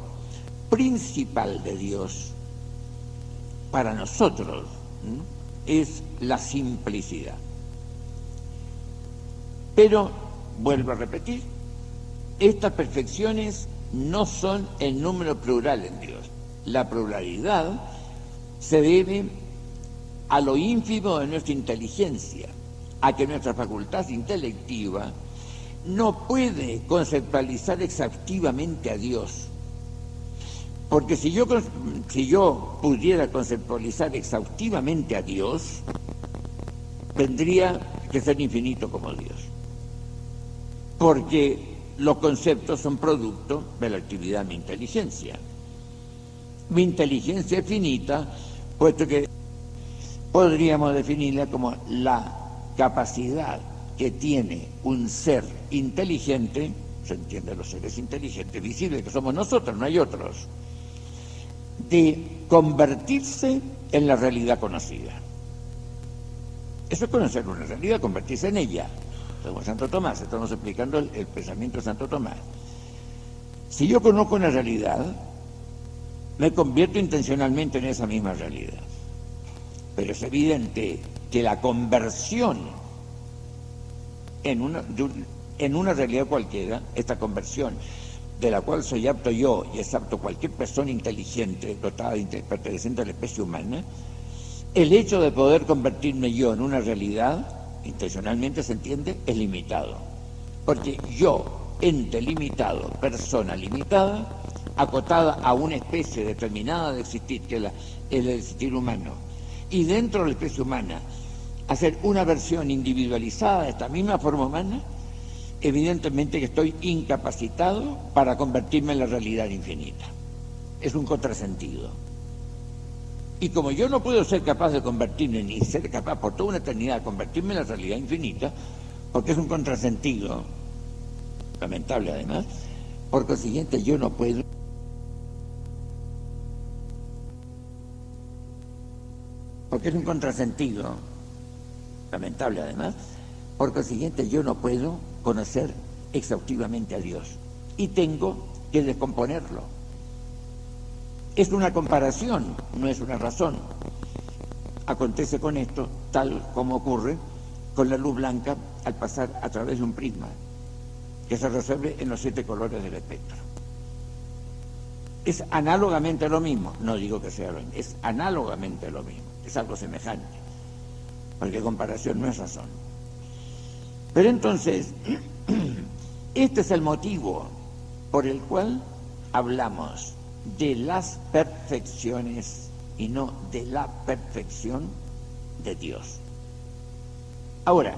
S2: principal de Dios para nosotros es la simplicidad. Pero, vuelvo a repetir, estas perfecciones no son el número plural en Dios. La pluralidad se debe a lo ínfimo de nuestra inteligencia, a que nuestra facultad intelectiva no puede conceptualizar exhaustivamente a Dios. Porque si yo pudiera conceptualizar exhaustivamente a Dios, tendría que ser infinito como Dios. Porque los conceptos son producto de la actividad de mi inteligencia. Mi inteligencia es finita, puesto que podríamos definirla como la capacidad que tiene un ser inteligente, se entiende los seres inteligentes, visibles, que somos nosotros, no hay otros, de convertirse en la realidad conocida. Eso es conocer una realidad, convertirse en ella. Como Santo Tomás, estamos explicando el pensamiento de Santo Tomás. Si yo conozco una realidad, me convierto intencionalmente en esa misma realidad. Pero es evidente que la conversión en una realidad cualquiera, esta conversión de la cual soy apto yo y es apto cualquier persona inteligente, dotada, perteneciente a la especie humana, el hecho de poder convertirme yo en una realidad, intencionalmente se entiende, es limitado. Porque yo, ente limitado, persona limitada, acotada a una especie determinada de existir, que es el existir humano, y dentro de la especie humana, hacer una versión individualizada de esta misma forma humana, evidentemente que estoy incapacitado para convertirme en la realidad infinita. Es un contrasentido. Y como yo no puedo ser capaz de convertirme, ni ser capaz por toda una eternidad de convertirme en la realidad infinita, porque es un contrasentido, lamentable además, por consiguiente yo no puedo. Porque es un contrasentido, lamentable además, por consiguiente yo no puedo conocer exhaustivamente a Dios y tengo que descomponerlo. Es una comparación, no es una razón. Acontece con esto tal como ocurre con la luz blanca al pasar a través de un prisma que se resuelve en los 7 colores del espectro. Es análogamente lo mismo, no digo que sea lo mismo, es análogamente lo mismo, es algo semejante, porque comparación no es razón. Pero entonces, este es el motivo por el cual hablamos de las perfecciones y no de la perfección de Dios. Ahora,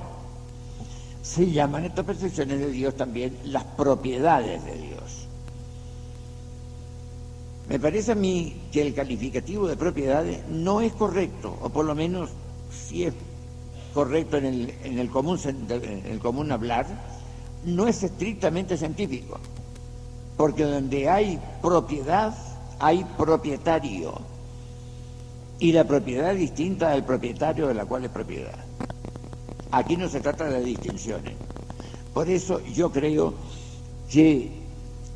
S2: se llaman estas perfecciones de Dios también las propiedades de Dios. Me parece a mí que el calificativo de propiedades no es correcto, o por lo menos si es correcto en el común hablar, no es estrictamente científico, porque donde hay propiedad hay propietario, y la propiedad es distinta del propietario de la cual es propiedad. Aquí no se trata de distinciones. Por eso yo creo que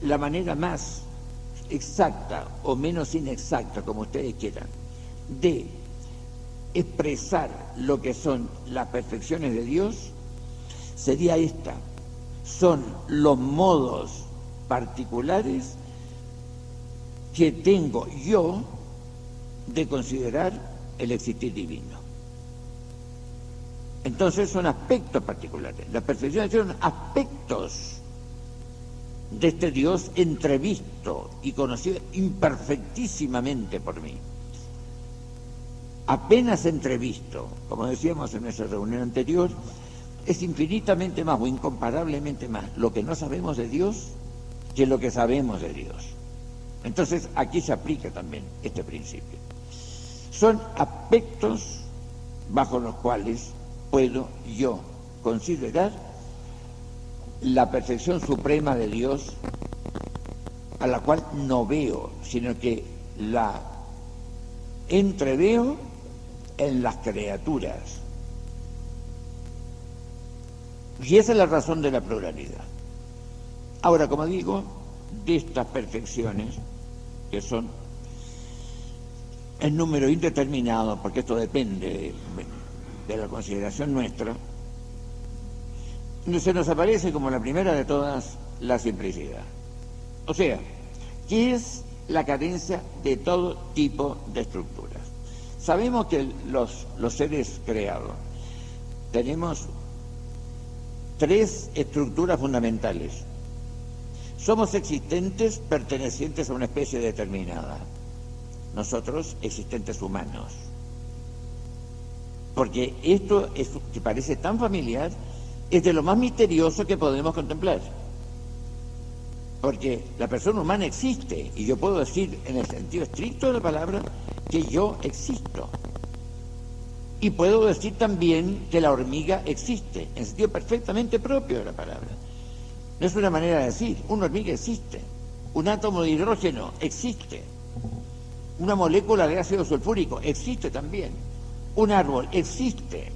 S2: la manera más exacta o menos inexacta, como ustedes quieran, de expresar lo que son las perfecciones de Dios sería esta: son los modos particulares que tengo yo de considerar el existir divino. Entonces son aspectos particulares. La perfección son aspectos de este Dios entrevisto y conocido imperfectísimamente por mí. Apenas entrevisto, como decíamos en nuestra reunión anterior, es infinitamente más o incomparablemente más lo que no sabemos de Dios que lo que sabemos de Dios. Entonces aquí se aplica también este principio. Son aspectos bajo los cuales puedo yo considerar la perfección suprema de Dios, a la cual no veo, sino que la entreveo en las criaturas. Y esa es la razón de la pluralidad. Ahora, como digo, de estas perfecciones, que son en número indeterminado, porque esto depende de la consideración nuestra, se nos aparece como la primera de todas la simplicidad. O sea, ¿qué es la carencia de todo tipo de estructuras? Sabemos que los seres creados tenemos tres estructuras fundamentales. Somos existentes pertenecientes a una especie determinada. Nosotros, existentes humanos. Porque esto que parece tan familiar, es de lo más misterioso que podemos contemplar. Porque la persona humana existe, y yo puedo decir en el sentido estricto de la palabra que yo existo. Y puedo decir también que la hormiga existe, en el sentido perfectamente propio de la palabra. No es una manera de decir, una hormiga existe, un átomo de hidrógeno existe, una molécula de ácido sulfúrico existe también, un árbol existe,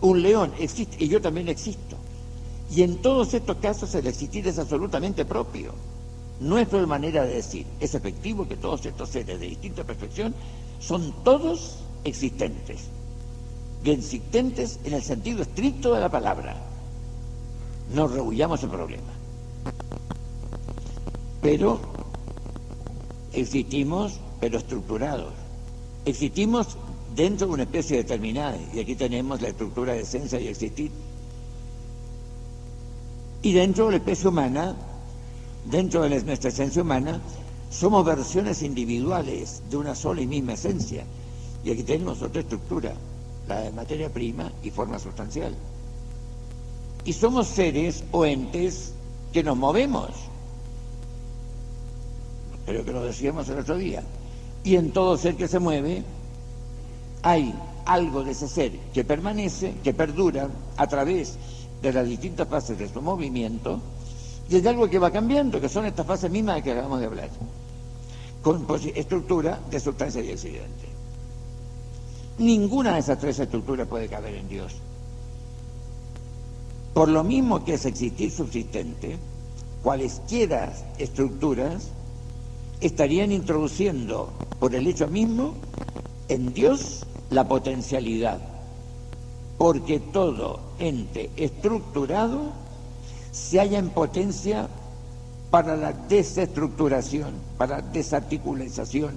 S2: un león existe, y yo también existo. Y en todos estos casos el existir es absolutamente propio. No es una manera de decir, es efectivo que todos estos seres de distinta perfección son todos existentes. Y existentes en el sentido estricto de la palabra. No rehuyamos el problema. Pero existimos, pero estructurados. Existimos dentro de una especie determinada, y aquí tenemos la estructura de esencia y existir. Y dentro de la especie humana, dentro de nuestra esencia humana, somos versiones individuales de una sola y misma esencia. Y aquí tenemos otra estructura, la de materia prima y forma sustancial. Y somos seres o entes que nos movemos. Creo que lo decíamos el otro día. Y en todo ser que se mueve, hay algo de ese ser que permanece, que perdura a través de las distintas fases de su movimiento, y hay algo que va cambiando, que son estas fases mismas de que acabamos de hablar, con estructura de sustancia y accidente. Ninguna de esas tres estructuras puede caber en Dios. Por lo mismo que es existir subsistente, cualesquiera estructuras estarían introduciendo por el hecho mismo en Dios la potencialidad, porque todo ente estructurado se halla en potencia para la desestructuración, para la desarticulización,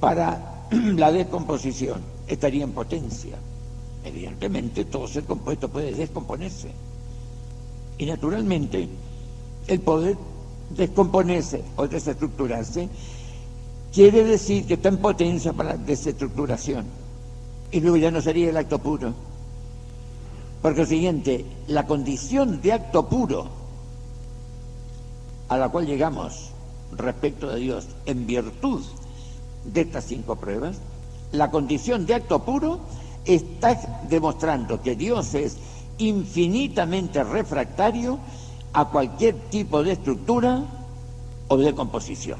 S2: para la descomposición, estaría en potencia. Evidentemente todo ser compuesto puede descomponerse, y naturalmente el poder descomponerse o desestructurarse quiere decir que está en potencia para la desestructuración, y luego ya no sería el acto puro. Porque lo siguiente, la condición de acto puro a la cual llegamos respecto de Dios en virtud de estas 5 pruebas, la condición de acto puro está demostrando que Dios es infinitamente refractario a cualquier tipo de estructura o de composición.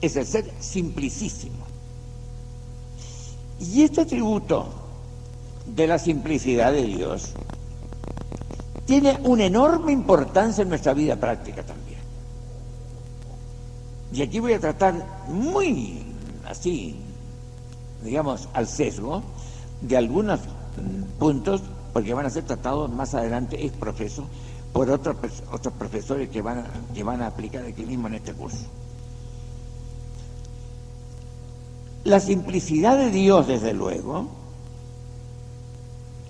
S2: Es el ser simplicísimo. Y este atributo de la simplicidad de Dios tiene una enorme importancia en nuestra vida práctica también. Y aquí voy a tratar muy así, digamos, al sesgo de algunos puntos, porque van a ser tratados más adelante, es profeso, por otros profesores que van a aplicar aquí mismo en este curso. La simplicidad de Dios, desde luego,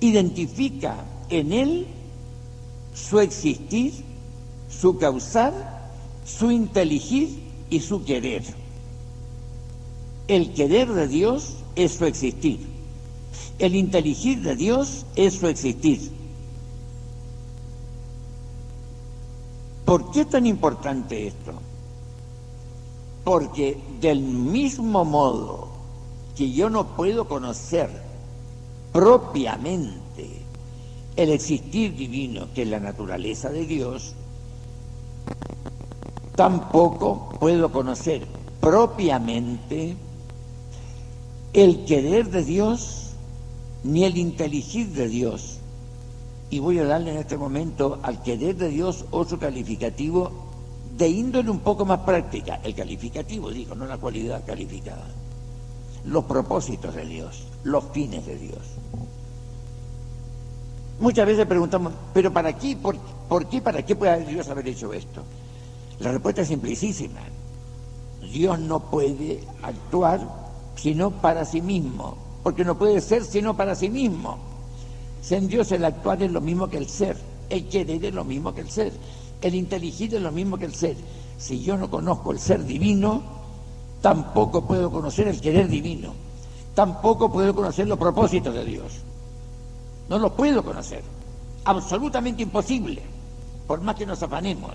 S2: identifica en Él su existir, su causar, su inteligir y su querer. El querer de Dios es su existir. El inteligir de Dios es su existir. ¿Por qué es tan importante esto? Porque del mismo modo que yo no puedo conocer propiamente el existir divino, que es la naturaleza de Dios, tampoco puedo conocer propiamente el querer de Dios ni el inteligir de Dios. Y voy a darle en este momento al querer de Dios otro calificativo de índole un poco más práctica. El calificativo, digo, no la cualidad calificada. Los propósitos de Dios, los fines de Dios. Muchas veces preguntamos, ¿pero para qué? ¿Por qué? ¿Para qué puede Dios haber hecho esto? La respuesta es simplicísima. Dios no puede actuar sino para sí mismo, porque no puede ser sino para sí mismo. En Dios el actuar es lo mismo que el ser, el querer es lo mismo que el ser, el inteligir es lo mismo que el ser. Si yo no conozco el ser divino, tampoco puedo conocer el querer divino, tampoco puedo conocer los propósitos de Dios. No los puedo conocer, absolutamente imposible, por más que nos afanemos.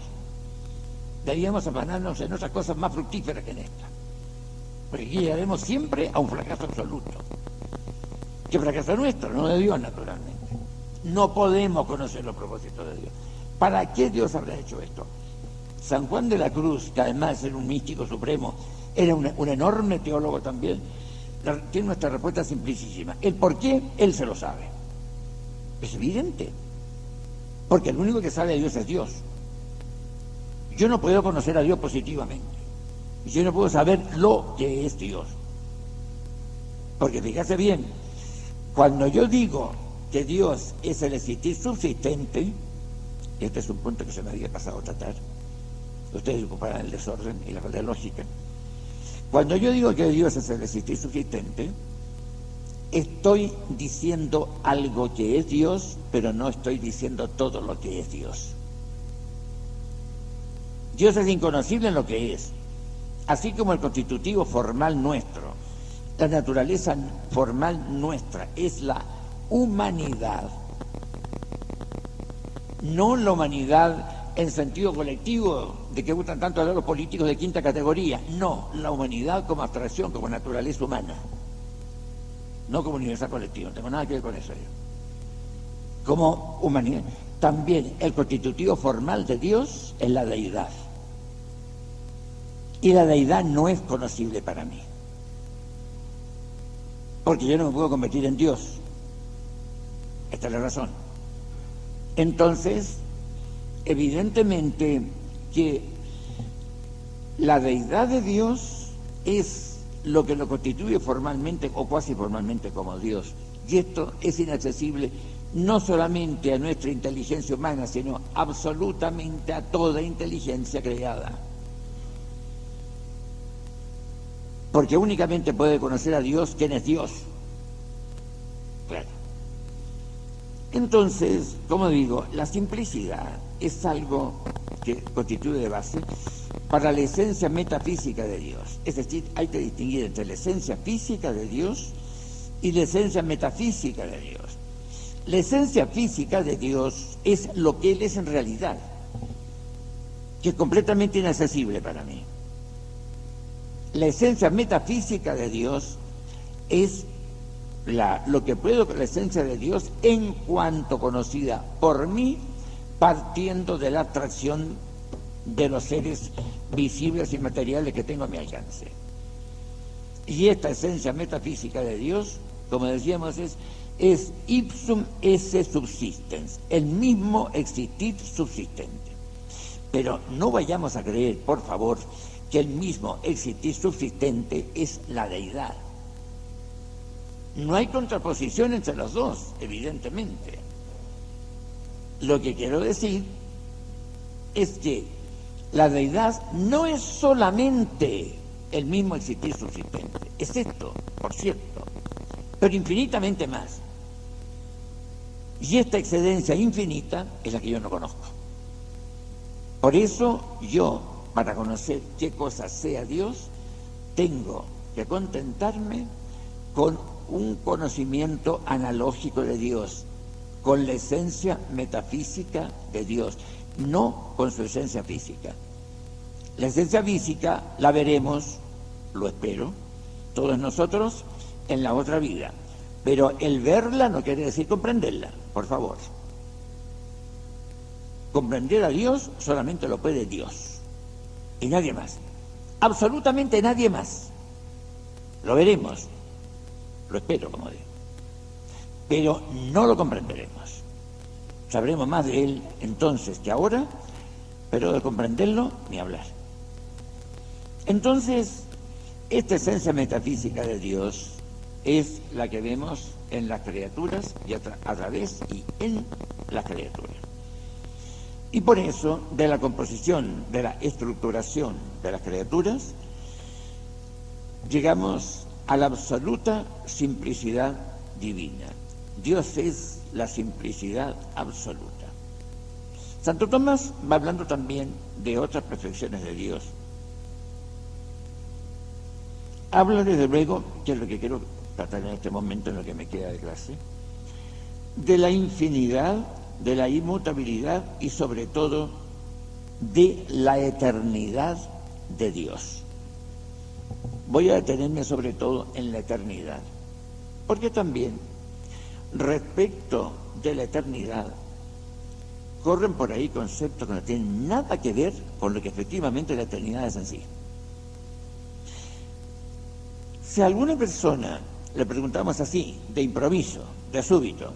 S2: Deberíamos afanarnos en otras cosas más fructíferas que en esta, porque aquí llegaremos siempre a un fracaso absoluto, que fracaso nuestro, no de Dios naturalmente. No podemos conocer los propósitos de Dios. ¿Para qué Dios habrá hecho esto? San Juan de la Cruz, que además era un místico supremo, era un enorme teólogo también, tiene nuestra respuesta simplicísima. El por qué, él se lo sabe. Es evidente, porque el único que sabe de Dios es Dios. Yo no puedo conocer a Dios positivamente, y yo no puedo saber lo que es Dios. Porque fíjate bien, cuando yo digo que Dios es el existir subsistente, este es un punto que se me había pasado a tratar, ustedes ocuparán el desorden y la falta de lógica. Cuando yo digo que Dios es el existir subsistente, estoy diciendo algo que es Dios, pero no estoy diciendo todo lo que es Dios. Dios es inconocible en lo que es, así como el constitutivo formal nuestro. La naturaleza formal nuestra es la humanidad, no la humanidad en sentido colectivo, de que gustan tanto hablar los políticos de quinta categoría, no, la humanidad como abstracción, como naturaleza humana, no como universal colectivo, no tengo nada que ver con eso yo. Como humanidad. También el constitutivo formal de Dios es la deidad, y la deidad no es conocible para mí, porque yo no me puedo convertir en Dios. Esta es la razón. Entonces, evidentemente que la deidad de Dios es lo que lo constituye formalmente o cuasi formalmente como Dios. Y esto es inaccesible no solamente a nuestra inteligencia humana, sino absolutamente a toda inteligencia creada. Porque únicamente puede conocer a Dios quien es Dios. Claro. Entonces, como digo, la simplicidad es algo que constituye de base para la esencia metafísica de Dios. Es decir, hay que distinguir entre la esencia física de Dios y la esencia metafísica de Dios. La esencia física de Dios es lo que Él es en realidad, que es completamente inaccesible para mí. La esencia metafísica de Dios es lo que puedo con la esencia de Dios en cuanto conocida por mí, partiendo de la atracción de los seres visibles y materiales que tengo a mi alcance. Y esta esencia metafísica de Dios, como decíamos, es ipsum esse subsistens, el mismo existir subsistente. Pero no vayamos a creer, por favor, que el mismo existir subsistente es la deidad. No hay contraposición entre los dos, evidentemente. Lo que quiero decir es que la deidad no es solamente el mismo existir subsistente, es esto, por cierto, pero infinitamente más. Y esta excedencia infinita es la que yo no conozco. Por eso yo, para conocer qué cosa sea Dios, tengo que contentarme con un conocimiento analógico de Dios, con la esencia metafísica de Dios, no con su esencia física. La esencia física la veremos, lo espero, todos nosotros en la otra vida. Pero el verla no quiere decir comprenderla, por favor. Comprender a Dios solamente lo puede Dios, y nadie más. Absolutamente nadie más. Lo veremos, lo espero, como digo. Pero no lo comprenderemos. Sabremos más de Él entonces que ahora, pero de comprenderlo ni hablar. Entonces, esta esencia metafísica de Dios es la que vemos en las criaturas y a través y en las criaturas. Y por eso, de la composición, de la estructuración de las criaturas, llegamos a la absoluta simplicidad divina. Dios es la simplicidad absoluta. Santo Tomás va hablando también de otras perfecciones de Dios. Habla desde luego, que es lo que quiero tratar en este momento en lo que me queda de clase, de la infinidad, de la inmutabilidad y sobre todo de la eternidad de Dios. Voy a detenerme sobre todo en la eternidad, porque también respecto de la eternidad corren por ahí conceptos que no tienen nada que ver con lo que efectivamente la eternidad es en sí. Si a alguna persona le preguntamos así, de improviso, de súbito,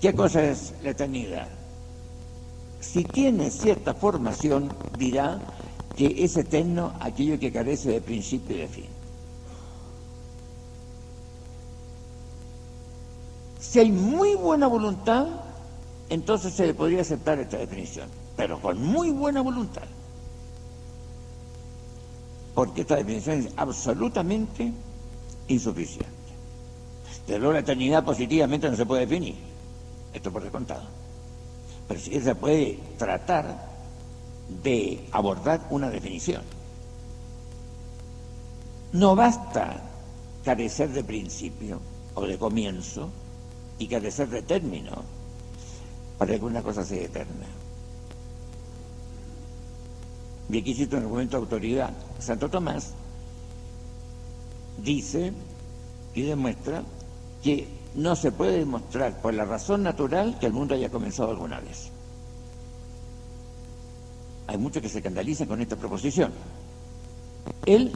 S2: ¿qué cosa es la eternidad? Si tiene cierta formación, dirá que es eterno aquello que carece de principio y de fin. Si hay muy buena voluntad, entonces se le podría aceptar esta definición, pero con muy buena voluntad. Porque esta definición es absolutamente insuficiente. Desde luego la eternidad positivamente no se puede definir, esto por descontado. Pero sí que se puede tratar de abordar una definición. No basta carecer de principio o de comienzo y carecer de término para que una cosa sea eterna. Y aquí cito un argumento de autoridad. Santo Tomás dice y demuestra que no se puede demostrar por la razón natural que el mundo haya comenzado alguna vez. Hay muchos que se escandalizan con esta proposición. Él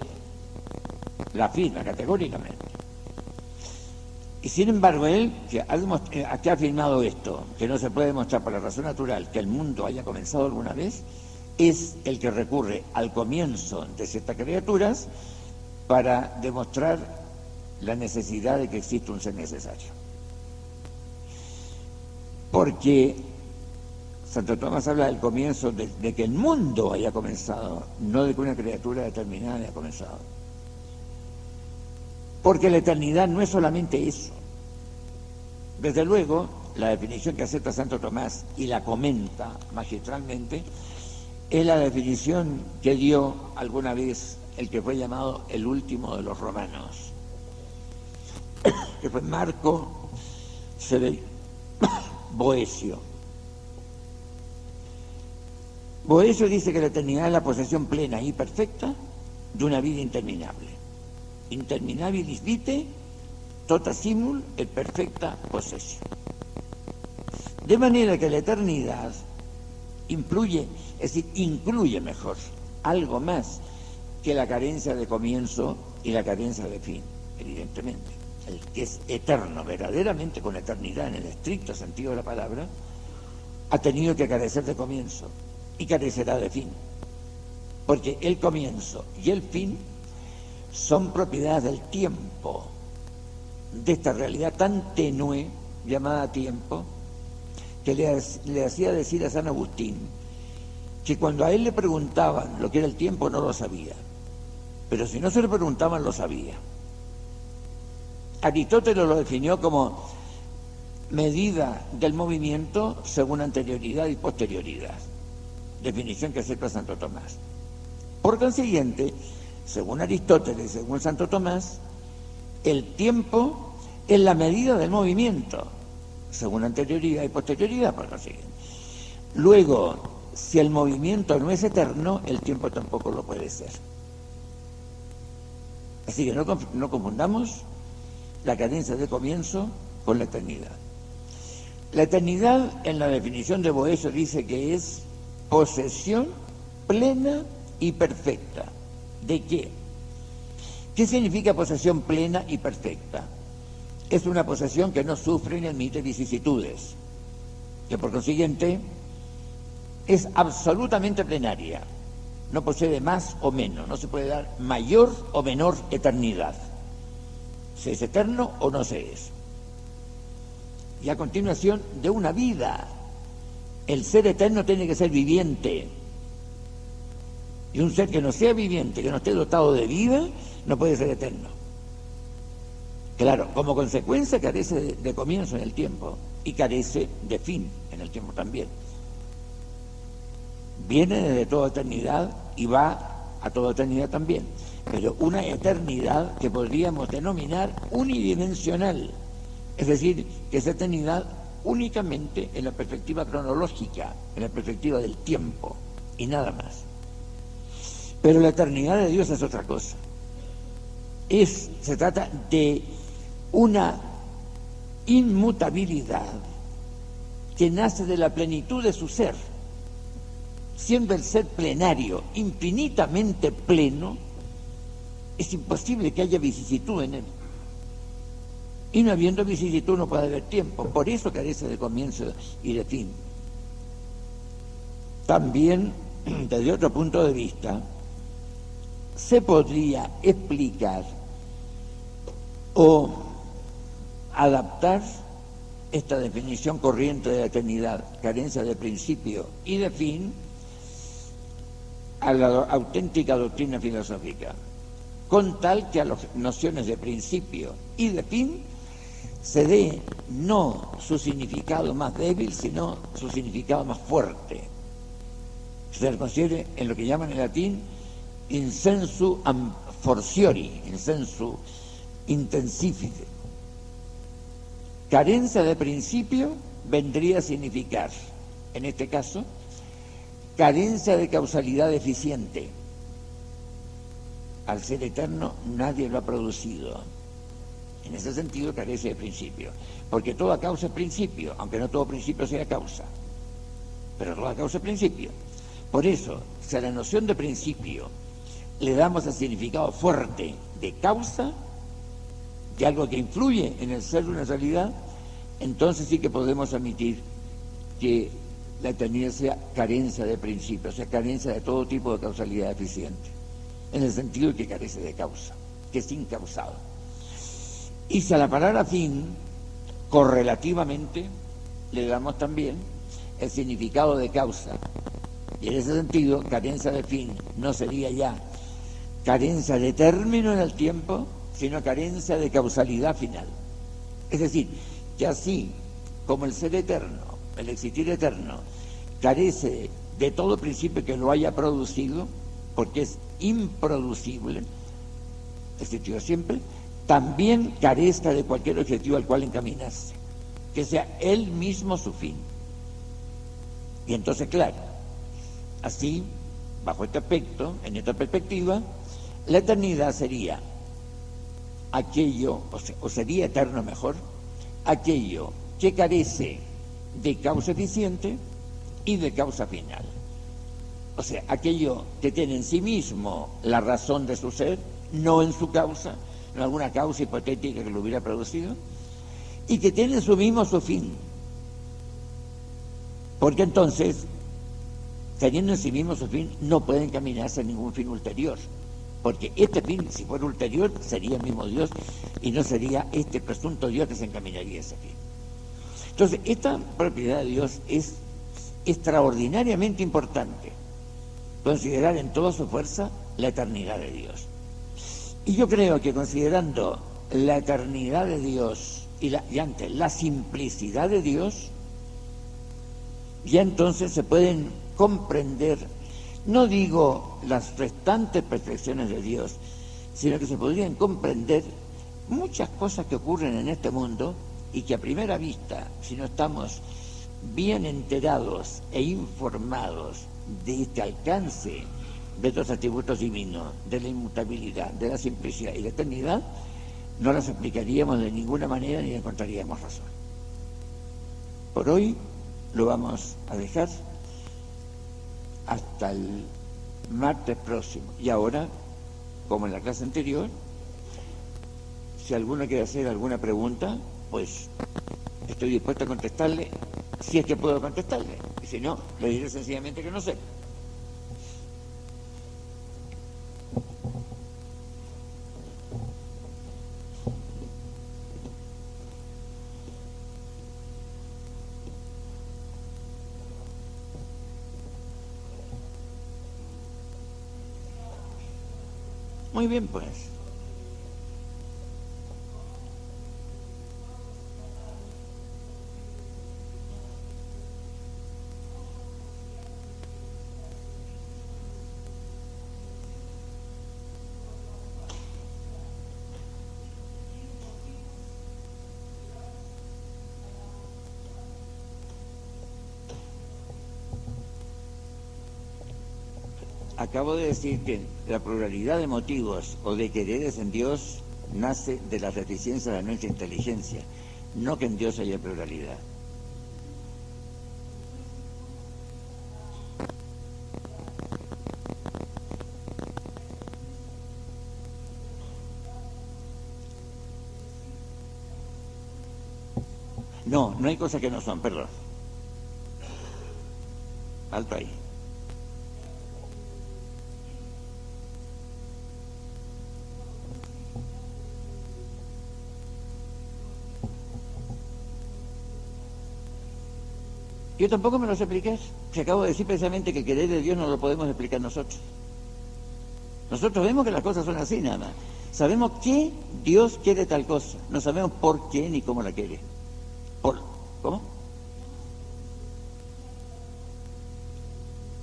S2: la afirma categóricamente. Y sin embargo, él, que ha afirmado esto, que no se puede demostrar por la razón natural que el mundo haya comenzado alguna vez, es el que recurre al comienzo de ciertas criaturas para demostrar la necesidad de que exista un ser necesario. Porque Santo Tomás habla del comienzo de que el mundo haya comenzado, no de que una criatura determinada haya comenzado. Porque la eternidad no es solamente eso. Desde luego, la definición que acepta Santo Tomás y la comenta magistralmente es la definición que dio alguna vez el que fue llamado el último de los romanos, que fue Marco Boecio. Boecio dice que la eternidad es la posesión plena y perfecta de una vida interminable. Interminabilis vitae, tota simul et perfecta possessio. De manera que la eternidad incluye mejor, algo más que la carencia de comienzo y la carencia de fin, evidentemente. El que es eterno, verdaderamente con eternidad en el estricto sentido de la palabra, ha tenido que carecer de comienzo y carecerá de fin. Porque el comienzo y el fin son propiedades del tiempo, de esta realidad tan tenue llamada tiempo, que le hacía decir a San Agustín que cuando a él le preguntaban lo que era el tiempo no lo sabía, pero si no se le preguntaban lo sabía. Aristóteles lo definió como medida del movimiento según anterioridad y posterioridad, definición que acepta Santo Tomás. Por consiguiente, según Aristóteles y según Santo Tomás, el tiempo es la medida del movimiento según anterioridad y posterioridad, por consiguiente. Luego, si el movimiento no es eterno, el tiempo tampoco lo puede ser. Así que no confundamos la cadencia de comienzo con la eternidad. La eternidad, en la definición de Boecio, dice que es posesión plena y perfecta. ¿De qué? ¿Qué significa posesión plena y perfecta? Es una posesión que no sufre ni admite vicisitudes, que por consiguiente es absolutamente plenaria, no posee más o menos, no se puede dar mayor o menor eternidad, se es eterno o no se es. Y a continuación, de una vida, el ser eterno tiene que ser viviente, y un ser que no sea viviente, que no esté dotado de vida, no puede ser eterno. Claro, como consecuencia carece de comienzo en el tiempo y carece de fin en el tiempo también. Viene desde toda eternidad y va a toda eternidad también, pero una eternidad que podríamos denominar unidimensional, es decir, que es eternidad únicamente en la perspectiva cronológica, en la perspectiva del tiempo y nada más. Pero la eternidad de Dios es otra cosa. Se trata de una inmutabilidad que nace de la plenitud de su ser. Siendo el ser plenario, infinitamente pleno, es imposible que haya vicisitud en él. Y no habiendo vicisitud no puede haber tiempo, por eso carece de comienzo y de fin. También, desde otro punto de vista, se podría explicar o adaptar esta definición corriente de la eternidad, carencia de principio y de fin, a la auténtica doctrina filosófica, con tal que a las nociones de principio y de fin se dé no su significado más débil, sino su significado más fuerte. Se le considere en lo que llaman en latín in sensu fortiori, in sensu intensifice. Carencia de principio vendría a significar, en este caso, carencia de causalidad eficiente. Al ser eterno nadie lo ha producido. En ese sentido carece de principio, porque toda causa es principio, aunque no todo principio sea causa, pero toda causa es principio. Por eso, si a la noción de principio le damos el significado fuerte de causa, de algo que influye en el ser de una realidad, entonces sí que podemos admitir que la eternidad sea carencia de principio, o sea, carencia de todo tipo de causalidad eficiente, en el sentido de que carece de causa, que es incausado. Y si a la palabra fin, correlativamente, le damos también el significado de causa, y en ese sentido, carencia de fin no sería ya carencia de término en el tiempo, sino carencia de causalidad final. Es decir, que así como el ser eterno, el existir eterno, carece de todo principio que lo haya producido, porque es improducible, existido siempre, también carezca de cualquier objetivo al cual encaminarse, que sea él mismo su fin. Y entonces, claro, así, bajo este aspecto, en esta perspectiva, la eternidad sería aquello, o sería eterno mejor, aquello que carece de causa eficiente y de causa final. O sea, aquello que tiene en sí mismo la razón de su ser, no en su causa, no en alguna causa hipotética que lo hubiera producido, y que tiene en su mismo su fin. Porque entonces, teniendo en sí mismo su fin, no puede encaminarse a ningún fin ulterior. Porque este fin, si fuera ulterior, sería el mismo Dios y no sería este presunto Dios que se encaminaría a ese fin. Entonces, esta propiedad de Dios es extraordinariamente importante, considerar en toda su fuerza la eternidad de Dios. Y yo creo que considerando la eternidad de Dios y antes la simplicidad de Dios, ya entonces se pueden comprender, no digo las restantes perfecciones de Dios, sino que se podrían comprender muchas cosas que ocurren en este mundo y que a primera vista, si no estamos bien enterados e informados de este alcance de estos atributos divinos, de la inmutabilidad, de la simplicidad y la eternidad, no las explicaríamos de ninguna manera ni encontraríamos razón. Por hoy lo vamos a dejar hasta el martes próximo. Y ahora, como en la clase anterior, si alguno quiere hacer alguna pregunta, pues estoy dispuesto a contestarle, si es que puedo contestarle. Y si no, le diré sencillamente que no sé. Muy bien, pues. Acabo de decir que la pluralidad de motivos o de quereres en Dios nace de la reticencia de nuestra inteligencia, no que en Dios haya pluralidad. No, no hay cosas que no son, perdón. Alto ahí. Yo tampoco me lo sé explicar. Si acabo de decir precisamente que el querer de Dios no lo podemos explicar nosotros. Nosotros vemos que las cosas son así nada más. Sabemos que Dios quiere tal cosa. No sabemos por qué ni cómo la quiere. ¿Cómo?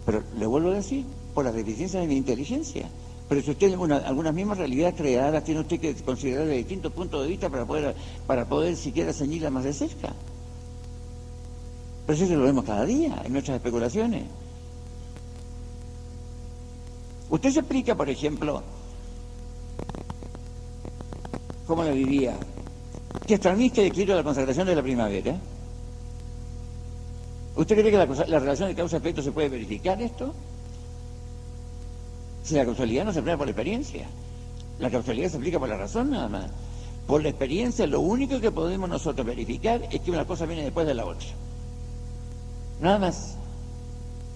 S2: Pero le vuelvo a decir, por la deficiencia de mi inteligencia. Pero si usted algunas mismas realidades creadas tiene usted que considerar de distintos puntos de vista para poder siquiera ceñirla más de cerca. Pero eso lo vemos cada día en nuestras especulaciones. Usted se explica, por ejemplo, cómo le diría, que extrañiste el equilibrio de la consagración de la primavera. ¿Usted cree que la relación de causa-efecto se puede verificar esto? Si la causalidad no se prueba por la experiencia, la causalidad se aplica por la razón nada más. Por la experiencia lo único que podemos nosotros verificar es que una cosa viene después de la otra. Nada más.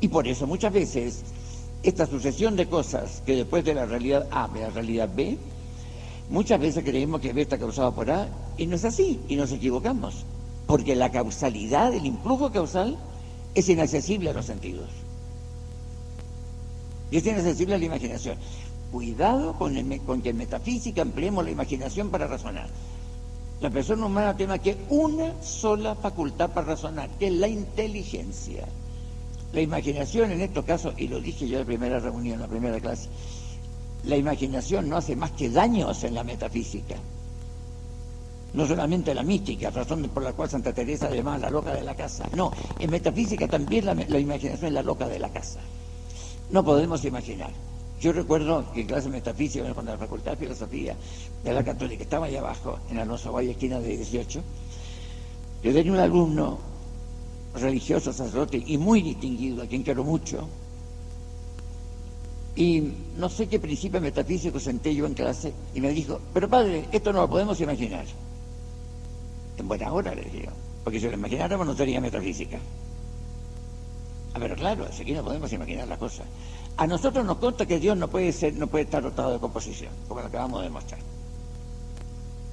S2: Y por eso muchas veces esta sucesión de cosas que después de la realidad A de la realidad B, muchas veces creemos que B está causado por A y no es así, y nos equivocamos. Porque la causalidad, el influjo causal, es inaccesible a los sentidos. Y es inaccesible a la imaginación. Cuidado con que en metafísica empleemos la imaginación para razonar. La persona humana tiene que una sola facultad para razonar, que es la inteligencia. La imaginación en estos casos, y lo dije yo en la primera reunión, en la primera clase, la imaginación no hace más que daños en la metafísica. No solamente la mística, razón por la cual Santa Teresa le llamaba la loca de la casa. No, en metafísica también la imaginación es la loca de la casa. No podemos imaginar. Yo recuerdo que en clase de metafísica, cuando la Facultad de Filosofía de la Católica estaba allá abajo, en Alonso Valle, esquina de 18, yo tenía un alumno religioso, sacerdote y muy distinguido, a quien quiero mucho, y no sé qué principio metafísico senté yo en clase, y me dijo, pero padre, esto no lo podemos imaginar. En buena hora, le dije yo, porque si lo imagináramos no sería metafísica. Pero claro, aquí no podemos imaginar las cosas. A nosotros nos consta que Dios no puede estar dotado de composición, como lo acabamos de demostrar.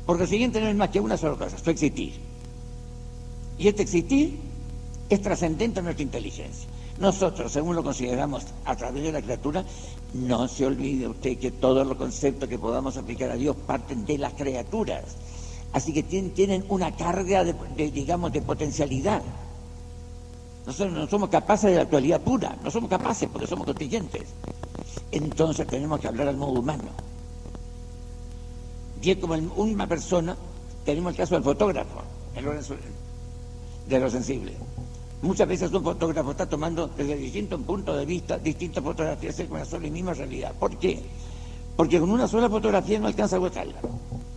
S2: Porque siguiente no es más que una sola cosa, su existir. Y este existir es trascendente a nuestra inteligencia. nosotros, según lo consideramos a través de la criatura, no se olvide usted que todos los conceptos que podamos aplicar a Dios parten de las criaturas. Así que tienen una carga digamos, de potencialidad. Nosotros no somos capaces de la actualidad pura, no somos capaces porque somos contingentes. Entonces tenemos que hablar al modo humano. Y es como una persona, tenemos el caso del fotógrafo, el orden de lo sensible. Muchas veces un fotógrafo está tomando desde distintos puntos de vista distintas fotografías con una sola y misma realidad. ¿Por qué? Porque con una sola fotografía no alcanza a agotarla.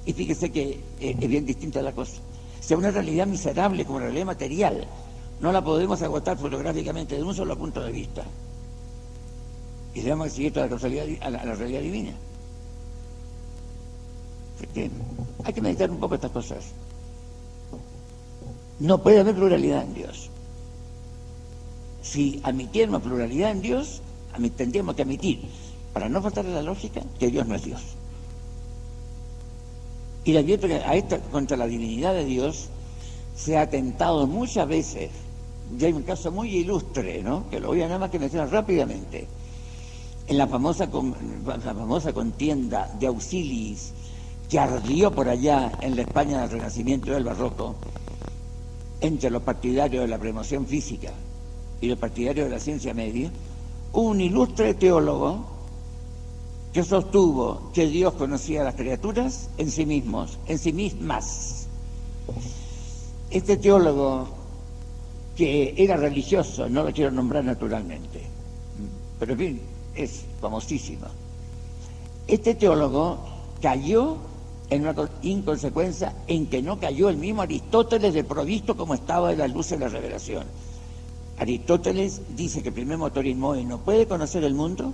S2: Y fíjese que es bien distinta la cosa. Si una realidad miserable como la realidad material no la podemos agotar fotográficamente de un solo punto de vista, y debemos seguir toda la realidad divina. Porque hay que meditar un poco estas cosas. No puede haber pluralidad en Dios. Si admitiéramos pluralidad en Dios, tendríamos que admitir, para no faltar a la lógica, que Dios no es Dios. Y le advierto que contra la divinidad de Dios se ha atentado muchas veces. Y hay un caso muy ilustre, ¿no?, que lo voy a nada más que mencionar rápidamente. En la famosa contienda de Auxilis, que ardió por allá en la España del Renacimiento y del Barroco, entre los partidarios de la promoción física y los partidarios de la ciencia media, un ilustre teólogo que sostuvo que Dios conocía a las criaturas en sí mismos, en sí mismas. Este teólogo, que era religioso, no lo quiero nombrar naturalmente, pero en fin, es famosísimo. Este teólogo cayó en una inconsecuencia en que no cayó el mismo Aristóteles de provisto como estaba de la luz de la revelación. Aristóteles dice que el primer motorismo no puede conocer el mundo,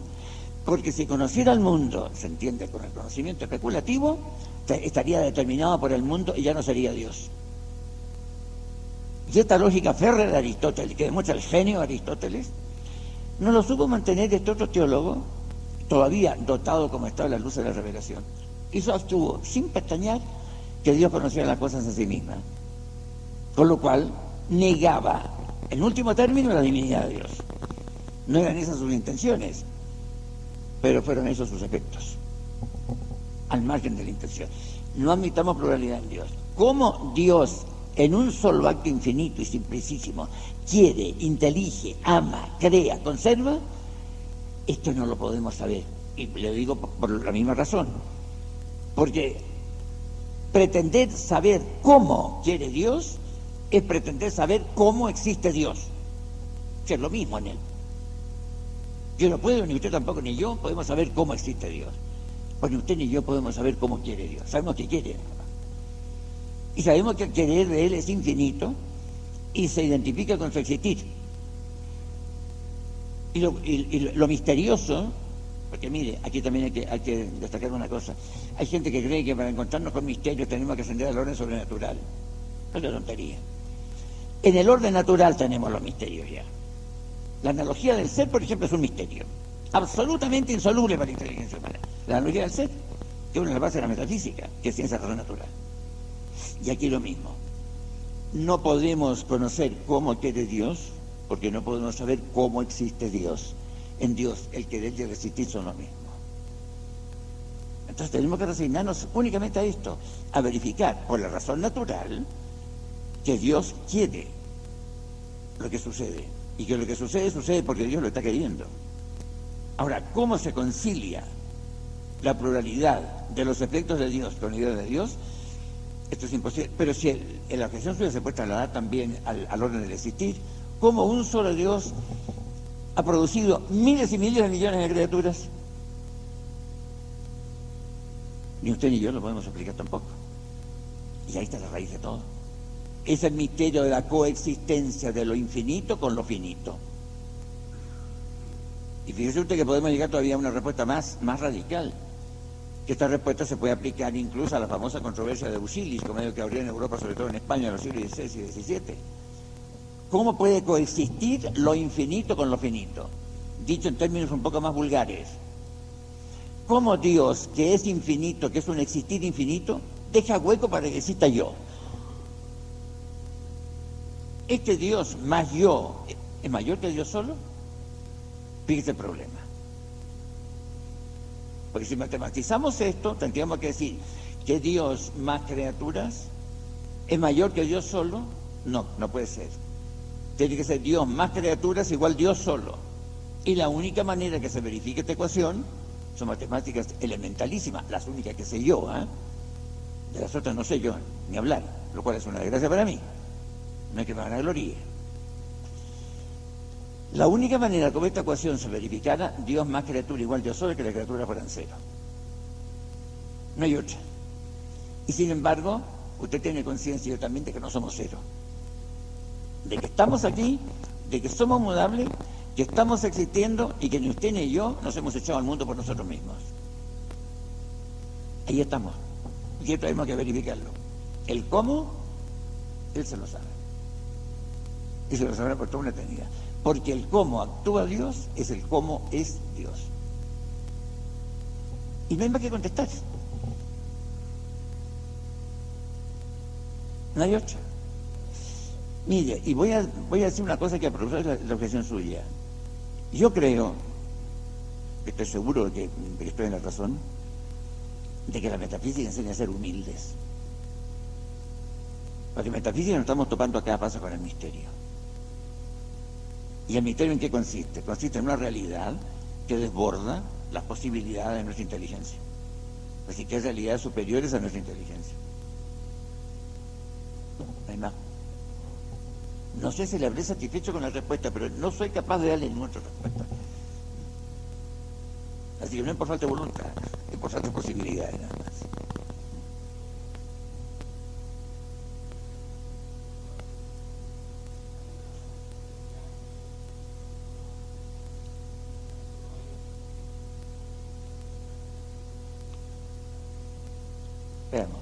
S2: porque si conociera el mundo, se entiende con el conocimiento especulativo, estaría determinado por el mundo y ya no sería Dios. Y esta lógica férrea de Aristóteles, que demuestra el genio de Aristóteles, no lo supo mantener este otro teólogo, todavía dotado como estaba de la luz de la revelación. Y sostuvo, sin pestañear, que Dios conocía las cosas en sí misma. Con lo cual, negaba, en último término, la divinidad de Dios. No eran esas sus intenciones, pero fueron esos sus efectos, al margen de la intención. No admitamos pluralidad en Dios. ¿Cómo Dios, en un solo acto infinito y simplicísimo, quiere, intelige, ama, crea, conserva? Esto no lo podemos saber. Y le digo por la misma razón. Porque pretender saber cómo quiere Dios es pretender saber cómo existe Dios. Que es lo mismo en él. Yo no puedo, ni usted tampoco, ni yo podemos saber cómo existe Dios. Pues ni usted ni yo podemos saber cómo quiere Dios. Sabemos que quiere. Y sabemos que el querer de Él es infinito y se identifica con su existir. Y lo misterioso, porque mire, aquí también hay que destacar una cosa. Hay gente que cree que para encontrarnos con misterios tenemos que ascender al orden sobrenatural. Es una tontería. En el orden natural tenemos los misterios ya. La analogía del ser, por ejemplo, es un misterio absolutamente insoluble para la inteligencia humana. La analogía del ser, que es una de las bases de la metafísica, que es ciencia razón natural. Y aquí lo mismo. No podemos conocer cómo quiere Dios, porque no podemos saber cómo existe Dios. En Dios, el querer y el existir son lo mismo. Entonces tenemos que resignarnos únicamente a esto, a verificar por la razón natural que Dios quiere lo que sucede, y que lo que sucede porque Dios lo está queriendo. Ahora, ¿cómo se concilia la pluralidad de los efectos de Dios con la idea de Dios? Esto es imposible. Pero si la objeción suya se puede trasladar también al orden del existir, ¿cómo un solo Dios ha producido miles y miles de millones de criaturas? Ni usted ni yo lo podemos explicar tampoco. Y ahí está la raíz de todo. Es el misterio de la coexistencia de lo infinito con lo finito. Y fíjese usted que podemos llegar todavía a una respuesta más radical. Que esta respuesta se puede aplicar incluso a la famosa controversia de Auxilis, como que abrió en Europa, sobre todo en España, en los siglos XVI y XVII. ¿Cómo puede coexistir lo infinito con lo finito? Dicho en términos un poco más vulgares. ¿Cómo Dios, que es infinito, que es un existir infinito, deja hueco para que exista yo? Este Dios más yo, ¿es mayor que Dios solo? Fíjese el problema. Porque si matematizamos esto, tendríamos que decir que Dios más criaturas es mayor que Dios solo. No, no puede ser. Tiene que ser Dios más criaturas igual Dios solo. Y la única manera que se verifique esta ecuación son matemáticas elementalísimas, las únicas que sé yo, ¿eh? De las otras no sé yo ni hablar, lo cual es una desgracia para mí. No es que me vanagloríe. La única manera como esta ecuación se verificara, Dios más criatura igual Dios solo, es que las criaturas fueran cero. No hay otra. Y sin embargo, usted tiene conciencia yo también de que no somos cero. De que estamos aquí, de que somos mudables, que estamos existiendo y que ni usted ni yo nos hemos echado al mundo por nosotros mismos. Ahí estamos. Y esto tenemos que verificarlo. El cómo, Él se lo sabe. Y se lo sabrá por toda una eternidad. Porque el cómo actúa Dios es el cómo es Dios. Y no hay más que contestar. No hay otra. Mire, y voy a decir una cosa que aprovecha la objeción suya. Yo creo, estoy seguro de que estoy en la razón, de que la metafísica enseña a ser humildes. Porque en metafísica nos estamos topando a cada paso con el misterio. ¿Y el misterio en qué consiste? Consiste en una realidad que desborda las posibilidades de nuestra inteligencia. Es decir, que hay realidades superiores a nuestra inteligencia. No hay más. No sé si le habré satisfecho con la respuesta, pero no soy capaz de darle ninguna otra respuesta. Así que no es por falta de voluntad, es por falta de posibilidades nada más. Veamos.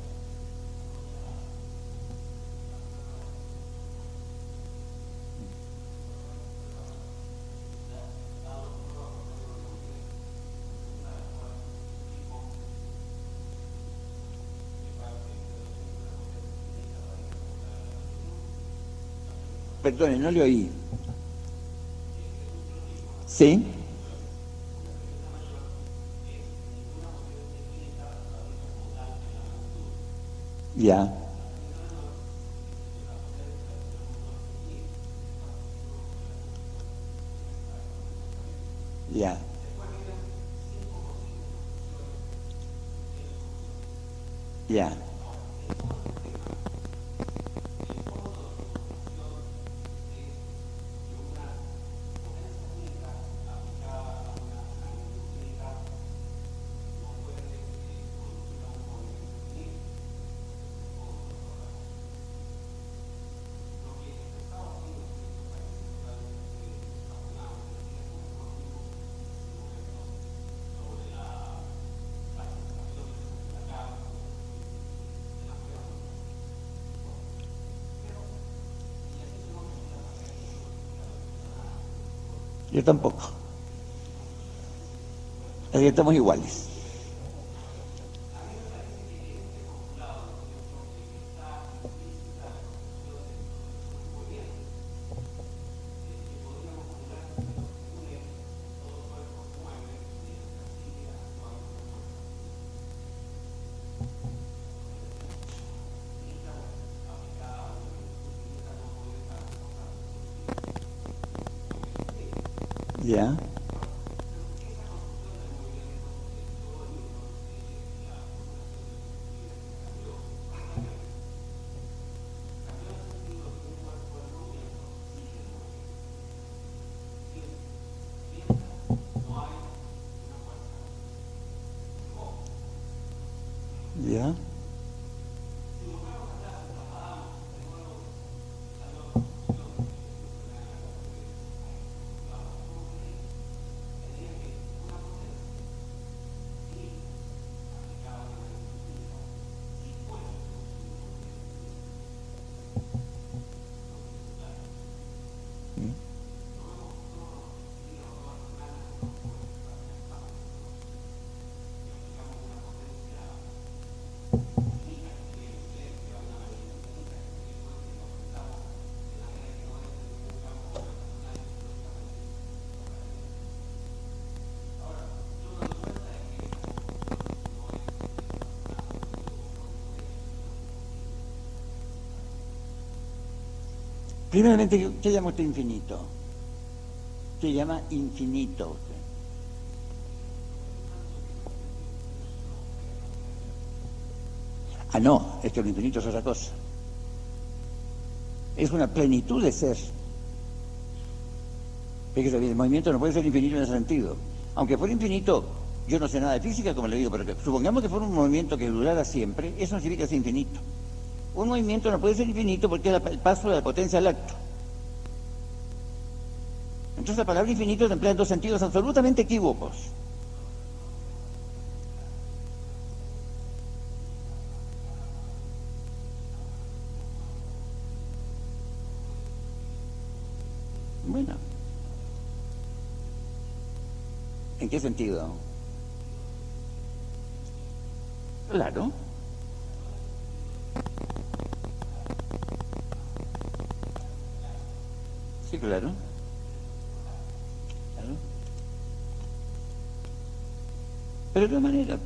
S2: Perdone, no le oí. ¿Sí? Ya. Ya. Ya. Yo tampoco. Así que estamos iguales. Ya. Ya. Primeramente, ¿qué llama usted infinito? ¿Qué llama infinito usted? Ah, no, es que lo infinito es otra cosa. Es una plenitud de ser. Fíjese bien, el movimiento no puede ser infinito en ese sentido. Aunque fuera infinito, yo no sé nada de física, como le digo, pero supongamos que fuera un movimiento que durara siempre, eso no significa que sea infinito. Un movimiento no puede ser infinito porque es el paso de la potencia al acto. Entonces la palabra infinito se emplea en dos sentidos absolutamente equívocos. Bueno, ¿en qué sentido? Claro. Sí, claro. Claro. Pero de todas maneras,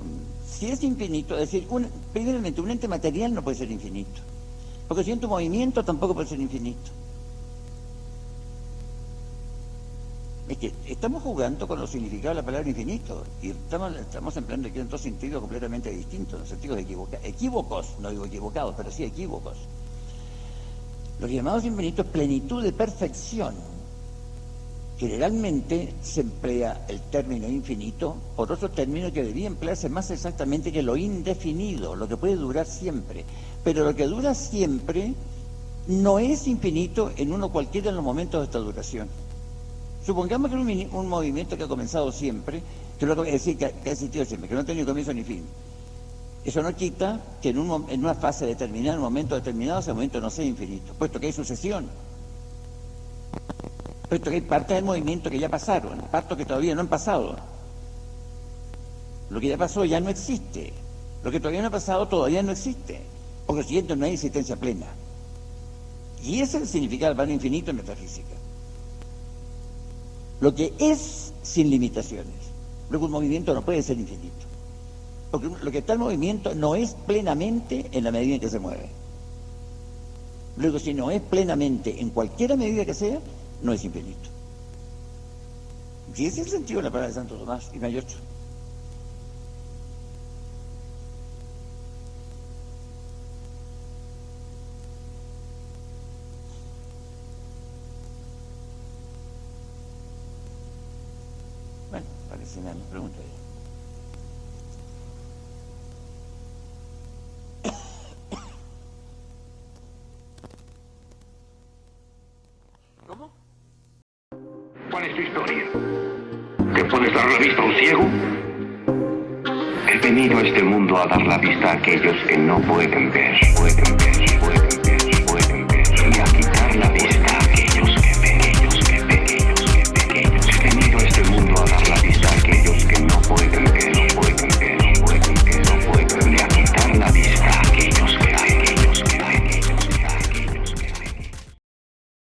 S2: si es infinito, es decir, primeramente, un ente material no puede ser infinito. Porque si en tu movimiento tampoco puede ser infinito. Es que estamos jugando con los significados de la palabra infinito y estamos empleando aquí en dos sentidos completamente distintos, en sentidos equívocos, no digo equivocados, pero sí equívocos. Los llamados infinitos, plenitud de perfección. Generalmente se emplea el término infinito por otro término que debía emplearse más exactamente que lo indefinido, lo que puede durar siempre. Pero lo que dura siempre no es infinito en uno cualquiera de los momentos de esta duración. Supongamos que un movimiento que ha comenzado siempre, que lo es decir, que ha existido siempre, que no ha tenido comienzo ni fin. Eso no quita que en una fase determinada, en un momento determinado, ese momento no sea infinito, puesto que hay sucesión, puesto que hay partes del movimiento que ya pasaron, partes que todavía no han pasado. Lo que ya pasó ya no existe, lo que todavía no ha pasado todavía no existe, por lo siguiente no hay existencia plena. Y ese es el significado del valor infinito en metafísica. Lo que es sin limitaciones. Luego un movimiento no puede ser infinito. Porque lo que está en movimiento no es plenamente en la medida en que se mueve. Luego si no es plenamente en cualquier medida que sea, no es infinito. Y ese es el sentido de la palabra de Santo Tomás, y no hay otro. Bueno, parece una pregunta.
S1: ¿Cómo? ¿Cuál es tu historia? ¿Te puedes dar la vista a un ciego? He venido a este mundo a dar la vista a aquellos que no pueden ver.